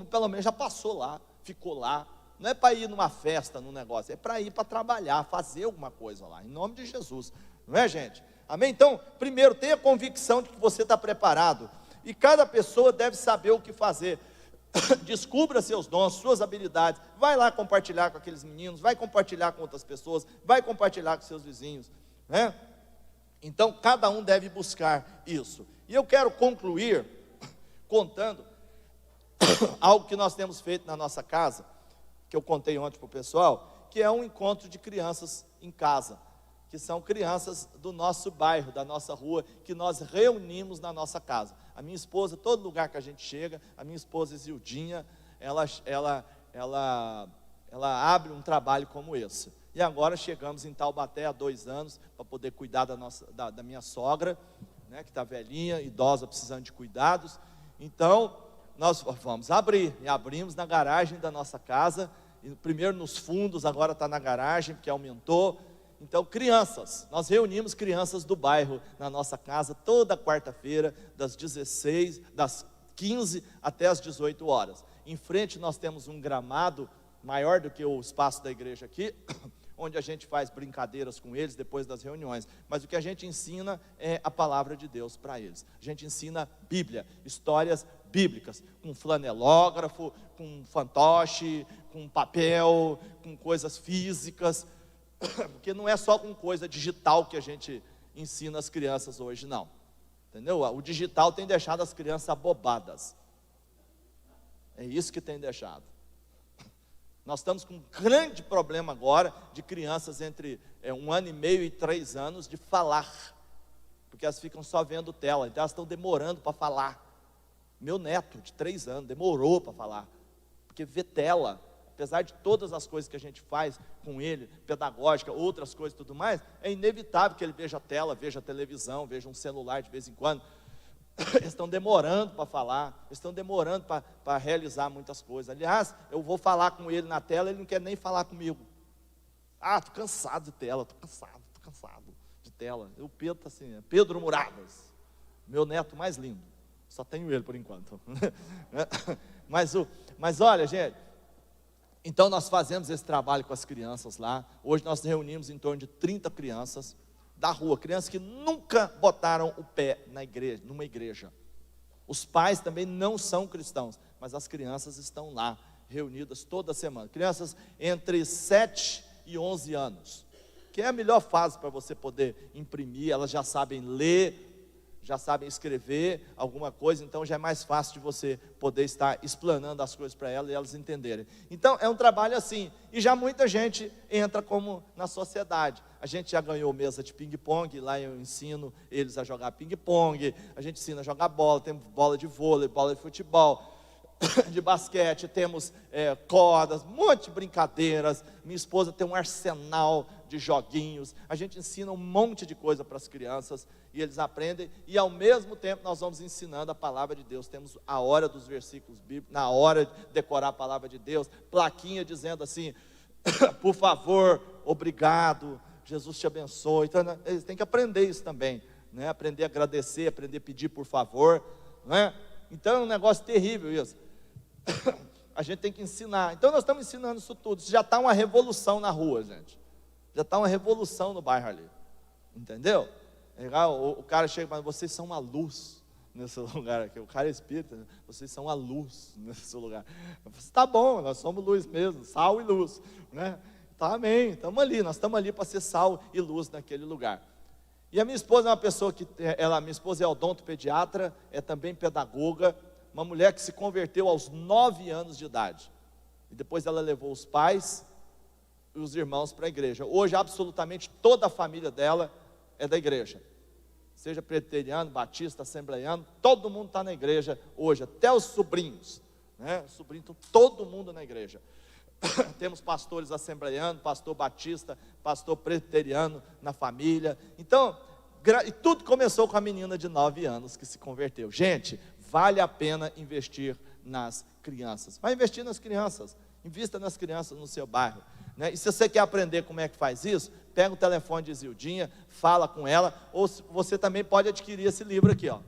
pelo menos já passou lá, ficou lá. Não é para ir numa festa, num negócio, é para ir para trabalhar, fazer alguma coisa lá, em nome de Jesus, não é, gente? Amém? Então, primeiro, tenha convicção de que você está preparado, e cada pessoa deve saber o que fazer. Descubra seus dons, suas habilidades, vai lá compartilhar com aqueles meninos, vai compartilhar com outras pessoas, vai compartilhar com seus vizinhos, né? Então, cada um deve buscar isso. E eu quero concluir contando algo que nós temos feito na nossa casa, que eu contei ontem para o pessoal, que é um encontro de crianças em casa, que são crianças do nosso bairro, da nossa rua, que nós reunimos na nossa casa. A minha esposa, todo lugar que a gente chega, a minha esposa Zildinha, ela abre um trabalho como esse. E agora chegamos em Taubaté há 2 anos, para poder cuidar da minha sogra, né, que está velhinha, idosa, precisando de cuidados. Então, nós vamos abrir, e abrimos na garagem da nossa casa, e primeiro nos fundos, agora está na garagem, porque aumentou. Então, crianças, nós reunimos crianças do bairro na nossa casa, toda quarta-feira, das 15 até as 18 horas. Em frente nós temos um gramado, maior do que o espaço da igreja aqui, onde a gente faz brincadeiras com eles depois das reuniões, mas o que a gente ensina é a palavra de Deus para eles. A gente ensina Bíblia, histórias bíblicas, com flanelógrafo, com fantoche, com papel, com coisas físicas, porque não é só com coisa digital que a gente ensina as crianças hoje, não, entendeu? O digital tem deixado as crianças abobadas, é isso que tem deixado. Nós estamos com um grande problema agora de crianças entre 1 ano e meio e 3 anos de falar, porque elas ficam só vendo tela, então elas estão demorando para falar. Meu neto de 3 anos demorou para falar, porque vê tela. Apesar de todas as coisas que a gente faz com ele, pedagógica, outras coisas e tudo mais, é inevitável que ele veja tela, veja televisão, veja um celular de vez em quando. Eles estão demorando para falar, eles estão demorando para realizar muitas coisas. Aliás, eu vou falar com ele na tela, ele não quer nem falar comigo. Estou cansado de tela, estou cansado de tela. O Pedro está assim, Pedro Muradas, meu neto mais lindo. Só tenho ele por enquanto. Mas olha, gente, então nós fazemos esse trabalho com as crianças lá. Hoje nós reunimos em torno de 30 crianças da rua, crianças que nunca botaram o pé numa igreja. Os pais também não são cristãos, mas as crianças estão lá, reunidas toda semana. Crianças entre 7 e 11 anos, que é a melhor fase para você poder imprimir. Elas já sabem ler, já sabem escrever alguma coisa, então já é mais fácil de você poder estar explanando as coisas para elas e elas entenderem. Então é um trabalho assim, e já muita gente entra como na sociedade. A gente já ganhou mesa de ping-pong, lá eu ensino eles a jogar ping-pong, a gente ensina a jogar bola, temos bola de vôlei, bola de futebol, de basquete, temos cordas, um monte de brincadeiras. Minha esposa tem um arsenal de joguinhos, a gente ensina um monte de coisa para as crianças, e eles aprendem, e ao mesmo tempo nós vamos ensinando a palavra de Deus. Temos a hora dos versículos bíblicos, na hora de decorar a palavra de Deus, plaquinha dizendo assim, por favor, obrigado, Jesus te abençoe. Então eles têm que aprender isso também, né? Aprender a agradecer, aprender a pedir por favor, né? Então é um negócio terrível isso. A gente tem que ensinar. Então nós estamos ensinando isso tudo. Isso já está uma revolução na rua, gente. Já está uma revolução no bairro ali. Entendeu? O cara chega e fala, vocês são uma luz nesse lugar aqui. O cara é espírita, né? Vocês são a luz nesse lugar. Eu falo, tá bom, nós somos luz mesmo, sal e luz, né? Tá, amém, estamos ali, nós estamos ali para ser sal e luz naquele lugar. E a minha esposa é uma pessoa que, minha esposa é odontopediatra, é também pedagoga, uma mulher que se converteu aos 9 anos de idade. E depois ela levou os pais e os irmãos para a igreja. Hoje absolutamente toda a família dela é da igreja. Seja presbiteriano, batista, assembleiano, todo mundo está na igreja hoje, até os sobrinhos, né? Os sobrinhos estão todo mundo na igreja. Temos pastores assembleianos, pastor batista, pastor presbiteriano na família. Então, e tudo começou com a menina de 9 anos que se converteu. Gente, vale a pena investir nas crianças. Vai investir nas crianças, invista nas crianças no seu bairro, né? E se você quer aprender como é que faz isso, pega o telefone de Zildinha, fala com ela, ou você também pode adquirir esse livro aqui, ó.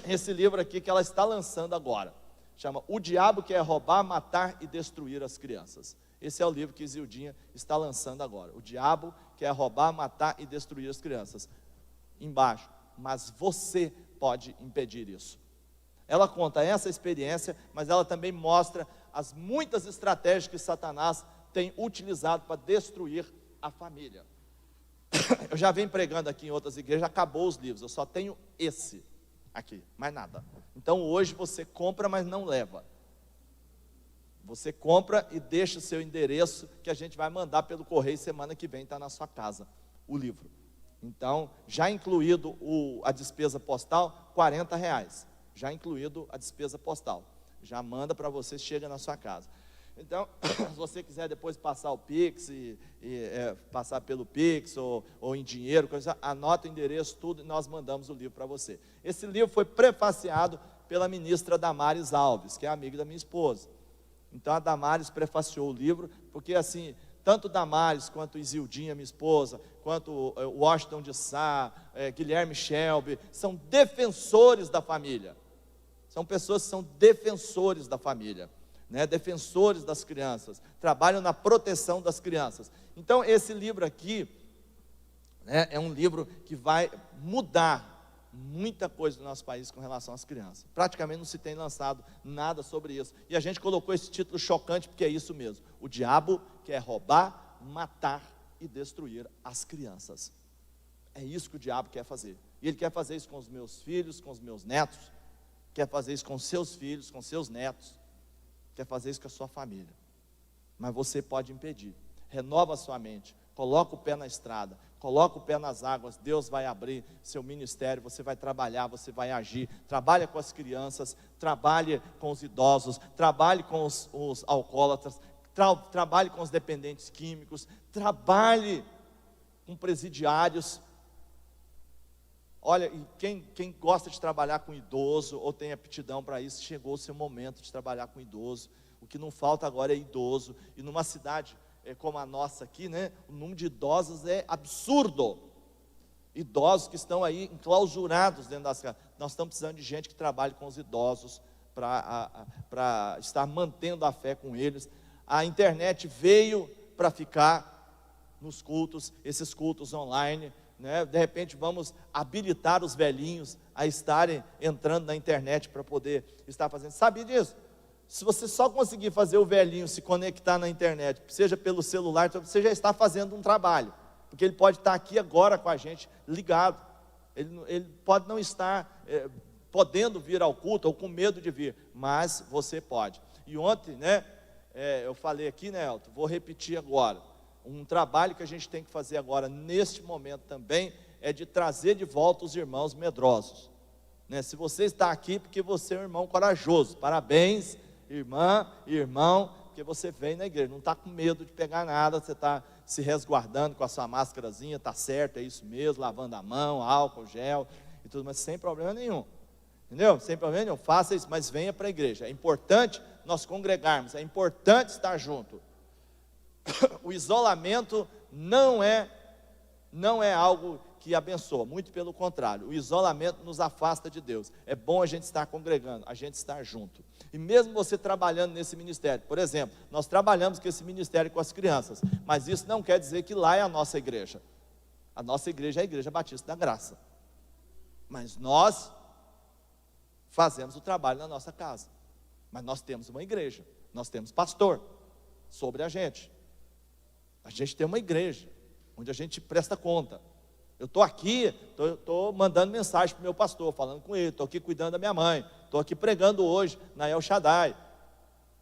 Esse livro aqui que ela está lançando agora. Chama O Diabo Quer Roubar, Matar e Destruir as Crianças. Esse é o livro que Zildinha está lançando agora. O Diabo Quer Roubar, Matar e Destruir as Crianças. Embaixo, mas você pode impedir isso. Ela conta essa experiência, mas ela também mostra as muitas estratégias que Satanás tem utilizado para destruir a família. Eu já venho pregando aqui em outras igrejas, acabou os livros, eu só tenho esse aqui, mais nada. Então hoje você compra, mas não leva. Você compra e deixa o seu endereço, que a gente vai mandar pelo correio semana que vem, está na sua casa, o livro. Então, já incluído a despesa postal, R$40. Já incluído a despesa postal. Já manda para você, chega na sua casa. Então, se você quiser depois passar o Pix, passar pelo Pix ou em dinheiro, anota o endereço, tudo, e nós mandamos o livro para você. Esse livro foi prefaciado pela ministra Damares Alves, que é amiga da minha esposa. Então a Damares prefaciou o livro, porque assim, tanto Damares quanto Isildinha, minha esposa, quanto o Washington de Sá, Guilherme Shelby, são defensores da família. São pessoas que são defensores da família, né? Defensores das crianças, trabalham na proteção das crianças. Então esse livro aqui, né, é um livro que vai mudar muita coisa no nosso país com relação às crianças. Praticamente não se tem lançado nada sobre isso. E a gente colocou esse título chocante porque é isso mesmo. O diabo quer roubar, matar e destruir as crianças. É isso que o diabo quer fazer. E ele quer fazer isso com os meus filhos, com os meus netos. Quer fazer isso com seus filhos, com seus netos. Quer fazer isso com a sua família. mas você pode impedir. Renova a sua mente, coloca o pé na estrada, coloca o pé nas águas. Deus vai abrir seu ministério, você vai trabalhar, você vai agir. Trabalha com as crianças, trabalhe com os idosos, trabalhe com os alcoólatras, trabalhe com os dependentes químicos, trabalhe com presidiários. Olha, e quem gosta de trabalhar com idoso ou tem aptidão para isso, chegou o seu momento de trabalhar com idoso. O que não falta agora é idoso. E numa cidade como a nossa aqui, né, o número de idosos é absurdo. Idosos que estão aí enclausurados dentro das casas. Nós estamos precisando de gente que trabalhe com os idosos para estar mantendo a fé com eles. A internet veio para ficar nos cultos, esses cultos online, né? De repente vamos habilitar os velhinhos a estarem entrando na internet para poder estar fazendo. Sabia disso? Se você só conseguir fazer o velhinho se conectar na internet, seja pelo celular, você já está fazendo um trabalho, porque ele pode estar aqui agora com a gente, ligado. Ele pode não estar podendo vir ao culto ou com medo de vir, mas você pode. E ontem, né, eu falei aqui, né, Elton, vou repetir agora. Um trabalho que a gente tem que fazer agora, neste momento também, é de trazer de volta os irmãos medrosos, né? Se você está aqui, porque você é um irmão corajoso, parabéns, irmã, irmão, porque você vem na igreja, não está com medo de pegar nada, você está se resguardando com a sua máscarazinha, está certo, é isso mesmo, lavando a mão, álcool, gel e tudo, mas sem problema nenhum, entendeu? Sem problema nenhum, faça isso, mas venha para a igreja. É importante nós congregarmos, é importante estar junto. O isolamento não é algo que abençoa, muito pelo contrário, o isolamento nos afasta de Deus. É bom a gente estar congregando, a gente estar junto. E mesmo você trabalhando nesse ministério, por exemplo, nós trabalhamos com esse ministério com as crianças, mas isso não quer dizer que lá é a nossa igreja. A nossa igreja é a Igreja Batista da Graça, mas nós fazemos o trabalho na nossa casa. Mas nós temos uma igreja, nós temos pastor sobre a gente tem uma igreja onde a gente presta conta. Eu estou aqui, estou mandando mensagem para o meu pastor, falando com ele, estou aqui cuidando da minha mãe, estou aqui pregando hoje na El Shaddai,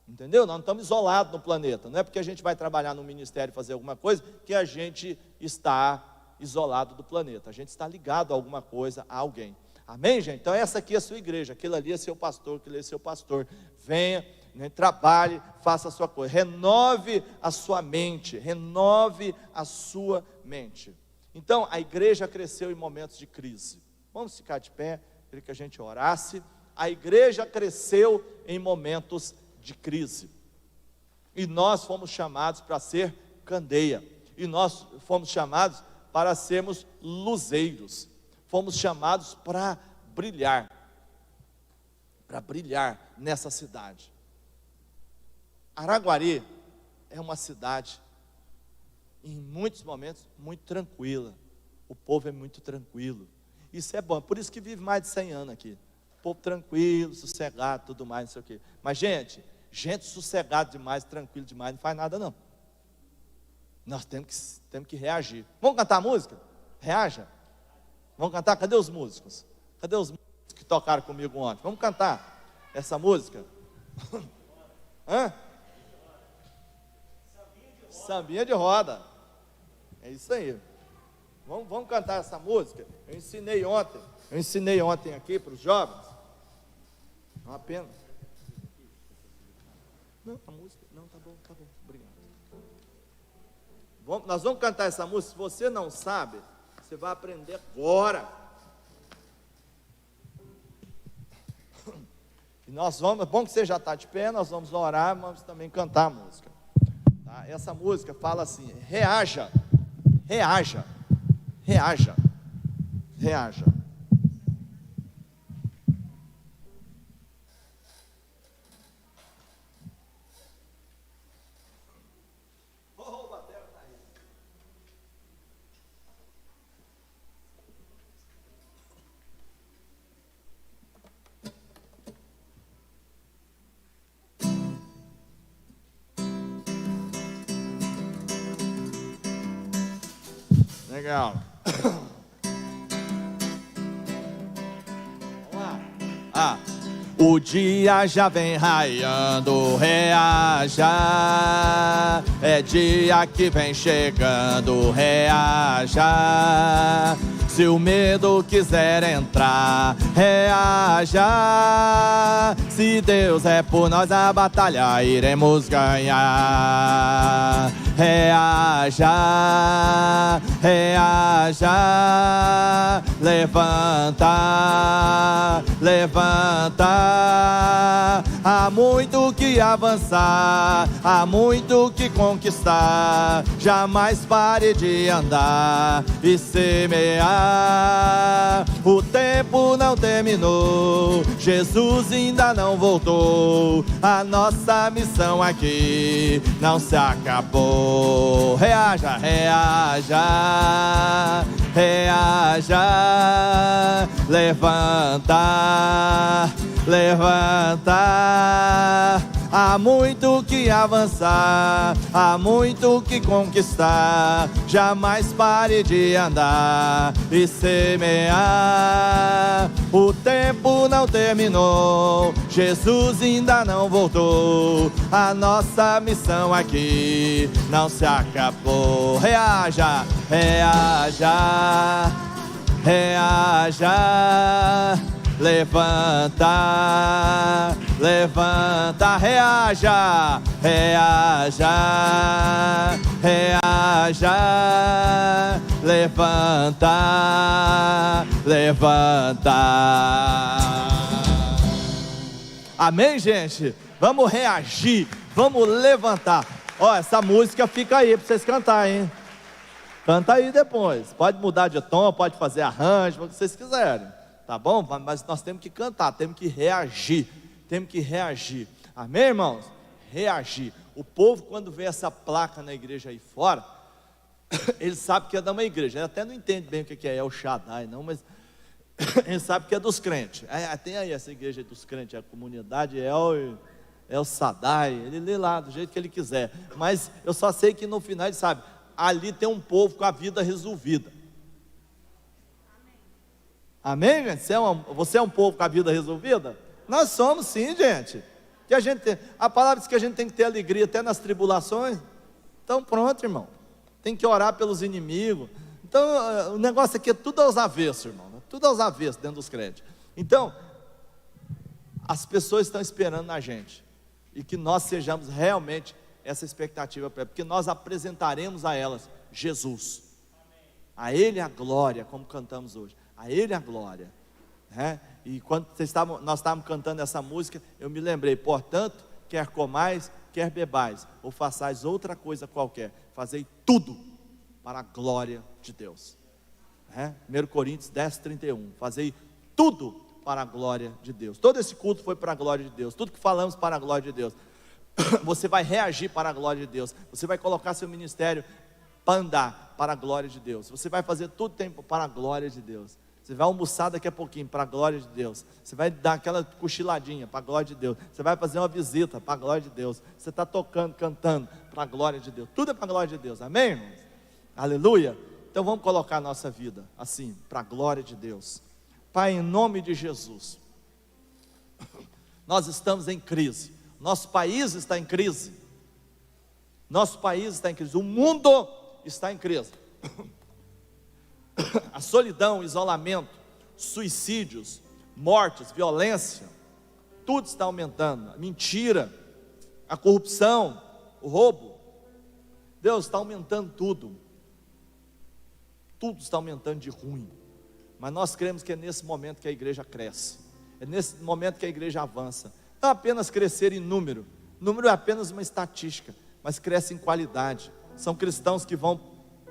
entendeu? Nós não estamos isolados no planeta, não é porque a gente vai trabalhar no ministério, fazer alguma coisa, que a gente está isolado do planeta, a gente está ligado a alguma coisa, a alguém, amém, gente? Então essa aqui é a sua igreja, aquilo ali é seu pastor, aquilo ali é seu pastor. Venha, né, trabalhe, faça a sua coisa, renove a sua mente, Então, a igreja cresceu em momentos de crise. Vamos ficar de pé, queria que a gente orasse. A igreja cresceu em momentos de crise. E nós fomos chamados para ser candeia. E nós fomos chamados para sermos luzeiros. Fomos chamados para brilhar nessa cidade. Araguari é uma cidade, em muitos momentos, muito tranquila. O povo é muito tranquilo. Isso é bom, por isso que vive mais de 100 anos aqui. O povo tranquilo, sossegado, tudo mais, não sei o quê. Mas gente sossegado demais, tranquilo demais, não faz nada não. Nós temos que reagir. Vamos cantar a música? Reaja. Vamos cantar? Cadê os músicos? Cadê os músicos que tocaram comigo ontem? Vamos cantar essa música? Hã? Sambinha de roda. É isso aí. Vamos cantar essa música. Eu ensinei ontem aqui para os jovens. É uma pena. Não, a música. Não, tá bom, obrigado. Nós vamos cantar essa música. Se você não sabe, você vai aprender agora. E nós vamos, é bom que você já está de pé, nós vamos orar, vamos também cantar a música. Tá? Essa música fala assim: reaja, reaja, reaja, reaja. Legal. Vamos lá. O dia já vem raiando, reaja. É dia que vem chegando, reaja. Se o medo quiser entrar, reaja. Se Deus é por nós, a batalha iremos ganhar. Reaja, reaja. Levanta, levanta. Há muito que avançar, há muito que conquistar. Jamais pare de andar e semear. O tempo não terminou, Jesus ainda não voltou. A nossa missão aqui não se acabou. Reaja, reaja, reaja. Levanta, levanta. Há muito que avançar, há muito que conquistar. Jamais pare de andar e semear. O tempo não terminou, Jesus ainda não voltou. A nossa missão aqui não se acabou. Reaja, reaja, reaja. Levanta, levanta, reaja, reaja, reaja. Levanta, levanta. Amém, gente? Vamos reagir, vamos levantar. Ó, essa música fica aí para vocês cantarem, hein? Canta aí depois. Pode mudar de tom, pode fazer arranjo, o que vocês quiserem. Tá bom? Mas nós temos que cantar, temos que reagir. Temos que reagir. Amém, irmãos? Reagir. O povo, quando vê essa placa na igreja aí fora, ele sabe que é de uma igreja. Ele até não entende bem o que é El Shaddai, não, mas ele sabe que é dos crentes. Tem aí essa igreja dos crentes, a comunidade El Shaddai. Ele lê lá do jeito que ele quiser. Mas eu só sei que no final ele sabe, ali tem um povo com a vida resolvida. Amém, gente? Você é um povo com a vida resolvida? Nós somos sim, gente. Que a palavra diz que a gente tem que ter alegria até nas tribulações. Então pronto, irmão. Tem que orar pelos inimigos. Então o negócio aqui é tudo aos avessos, irmão. Tudo aos avessos dentro dos crentes. Então, as pessoas estão esperando na gente. E que nós sejamos realmente essa expectativa para elas. Porque nós apresentaremos a elas Jesus. A Ele a glória, como cantamos hoje. A Ele a glória, né? E quando nós estávamos cantando essa música, eu me lembrei, portanto, quer comais, quer bebais, ou façais outra coisa qualquer, fazei tudo para a glória de Deus, né? 1 Coríntios 10, 31, fazei tudo para a glória de Deus. Todo esse culto foi para a glória de Deus, tudo que falamos para a glória de Deus. Você vai reagir para a glória de Deus, você vai colocar seu ministério para andar para a glória de Deus, você vai fazer tudo tempo para a glória de Deus. Você vai almoçar daqui a pouquinho para a glória de Deus. Você vai dar aquela cochiladinha para a glória de Deus. Você vai fazer uma visita para a glória de Deus. Você está tocando, cantando para a glória de Deus. Tudo é para a glória de Deus, amém, irmãos? Aleluia. Então vamos colocar a nossa vida assim, para a glória de Deus. Pai, em nome de Jesus, nós estamos em crise. Nosso país está em crise. Nosso país está em crise. O mundo está em crise. A solidão, o isolamento, suicídios, mortes, violência, tudo está aumentando. A mentira, a corrupção, o roubo. Deus está aumentando tudo. Tudo está aumentando de ruim. Mas nós cremos que é nesse momento que a igreja cresce. É nesse momento que a igreja avança. Não apenas crescer em número. Número é apenas uma estatística, mas cresce em qualidade. São cristãos que vão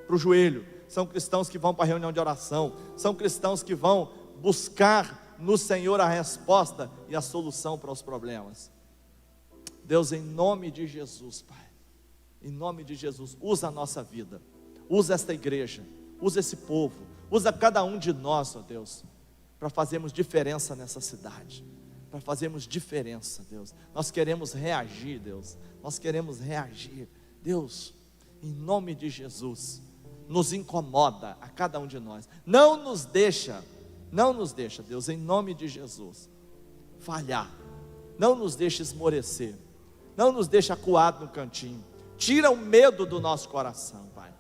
para o joelho. São cristãos que vão para a reunião de oração. São cristãos que vão buscar no Senhor a resposta e a solução para os problemas. Deus, em nome de Jesus, Pai, em nome de Jesus, usa a nossa vida, usa esta igreja, usa esse povo, usa cada um de nós, ó Deus, para fazermos diferença nessa cidade, para fazermos diferença, Deus. Nós queremos reagir, Deus, nós queremos reagir, Deus, em nome de Jesus. Nos incomoda a cada um de nós. Não nos deixa, Deus, em nome de Jesus. falhar, não nos deixa esmorecer, não nos deixa acuado no cantinho. Tira o medo do nosso coração, Pai,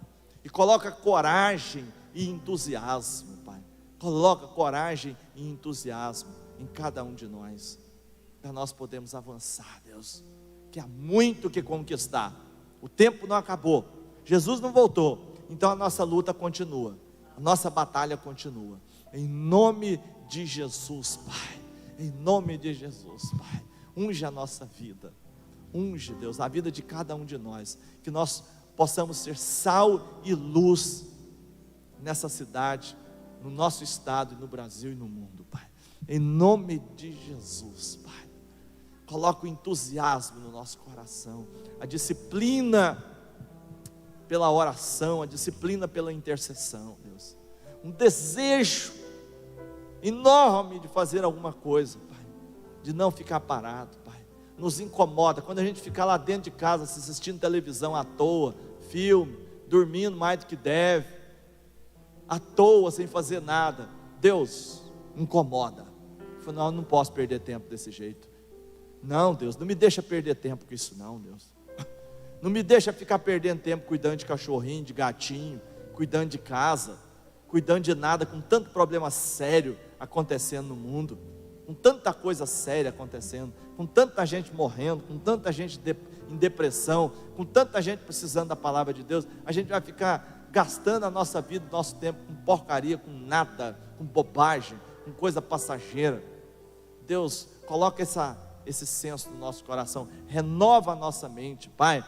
e coloca coragem e entusiasmo, Pai. Coloca coragem e entusiasmo em cada um de nós, para nós podermos avançar, Deus, que há muito que conquistar. O tempo não acabou, Jesus não voltou, então a nossa luta continua, a nossa batalha continua. Em nome de Jesus, Pai, em nome de Jesus, Pai, unge a nossa vida, unge, Deus, a vida de cada um de nós, que nós possamos ser sal e luz nessa cidade, no nosso estado, no Brasil e no mundo, Pai, em nome de Jesus, Pai. Coloca o entusiasmo no nosso coração, a disciplina pela oração, a disciplina pela intercessão, Deus, um desejo enorme de fazer alguma coisa, Pai, de não ficar parado, Pai. Nos incomoda quando a gente fica lá dentro de casa assistindo televisão à toa, filme, dormindo mais do que deve, à toa, sem fazer nada. Deus, incomoda. Eu não posso perder tempo desse jeito. Não, Deus, não me deixa perder tempo com isso não, Deus. Não me deixa ficar perdendo tempo cuidando de cachorrinho, de gatinho, cuidando de casa, cuidando de nada, com tanto problema sério acontecendo no mundo, com tanta coisa séria acontecendo, com tanta gente morrendo, com tanta gente em depressão, com tanta gente precisando da palavra de Deus. A gente vai ficar gastando a nossa vida, nosso tempo com porcaria, com nada, com bobagem, com coisa passageira. Deus, coloca esse senso no nosso coração, renova a nossa mente, Pai,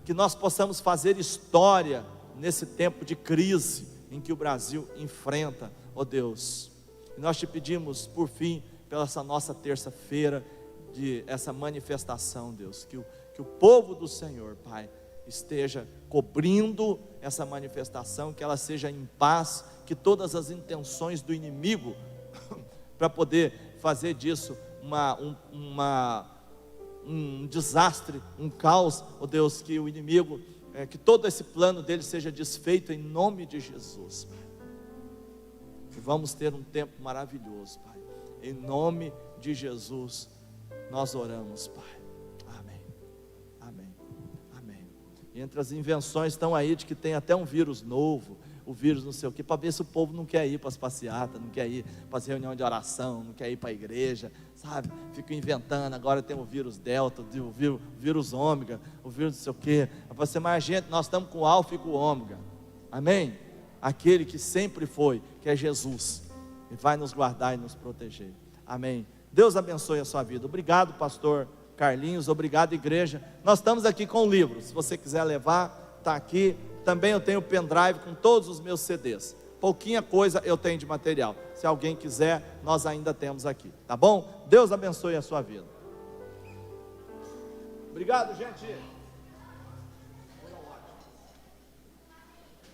que nós possamos fazer história nesse tempo de crise em que o Brasil enfrenta, ó Deus. E nós te pedimos, por fim, pela essa nossa terça-feira, de essa manifestação, Deus, que o povo do Senhor, Pai, esteja cobrindo essa manifestação, que ela seja em paz, que todas as intenções do inimigo, para poder fazer disso um desastre, um caos, ó Deus, que o inimigo, que todo esse plano dele seja desfeito em nome de Jesus, Pai. E vamos ter um tempo maravilhoso, Pai, em nome de Jesus nós oramos, Pai, amém, amém, amém. E entre as invenções estão aí de que tem até um vírus novo, o vírus não sei o que, para ver se o povo não quer ir para as passeatas, não quer ir para as reuniões de oração, não quer ir para a igreja, sabe? Fica inventando, agora tem o vírus delta, o vírus ômega, o vírus não sei o que. Para ser mais gente, nós estamos com o alfa e com o ômega, amém? Aquele que sempre foi, que é Jesus, e vai nos guardar e nos proteger, amém? Deus abençoe a sua vida. Obrigado, pastor Carlinhos, obrigado, igreja. Nós estamos aqui com o livro, se você quiser levar, está aqui. Também eu tenho o pendrive com todos os meus CDs. Pouquinha coisa eu tenho de material. Se alguém quiser, nós ainda temos aqui, tá bom? Deus abençoe a sua vida. Obrigado, gente.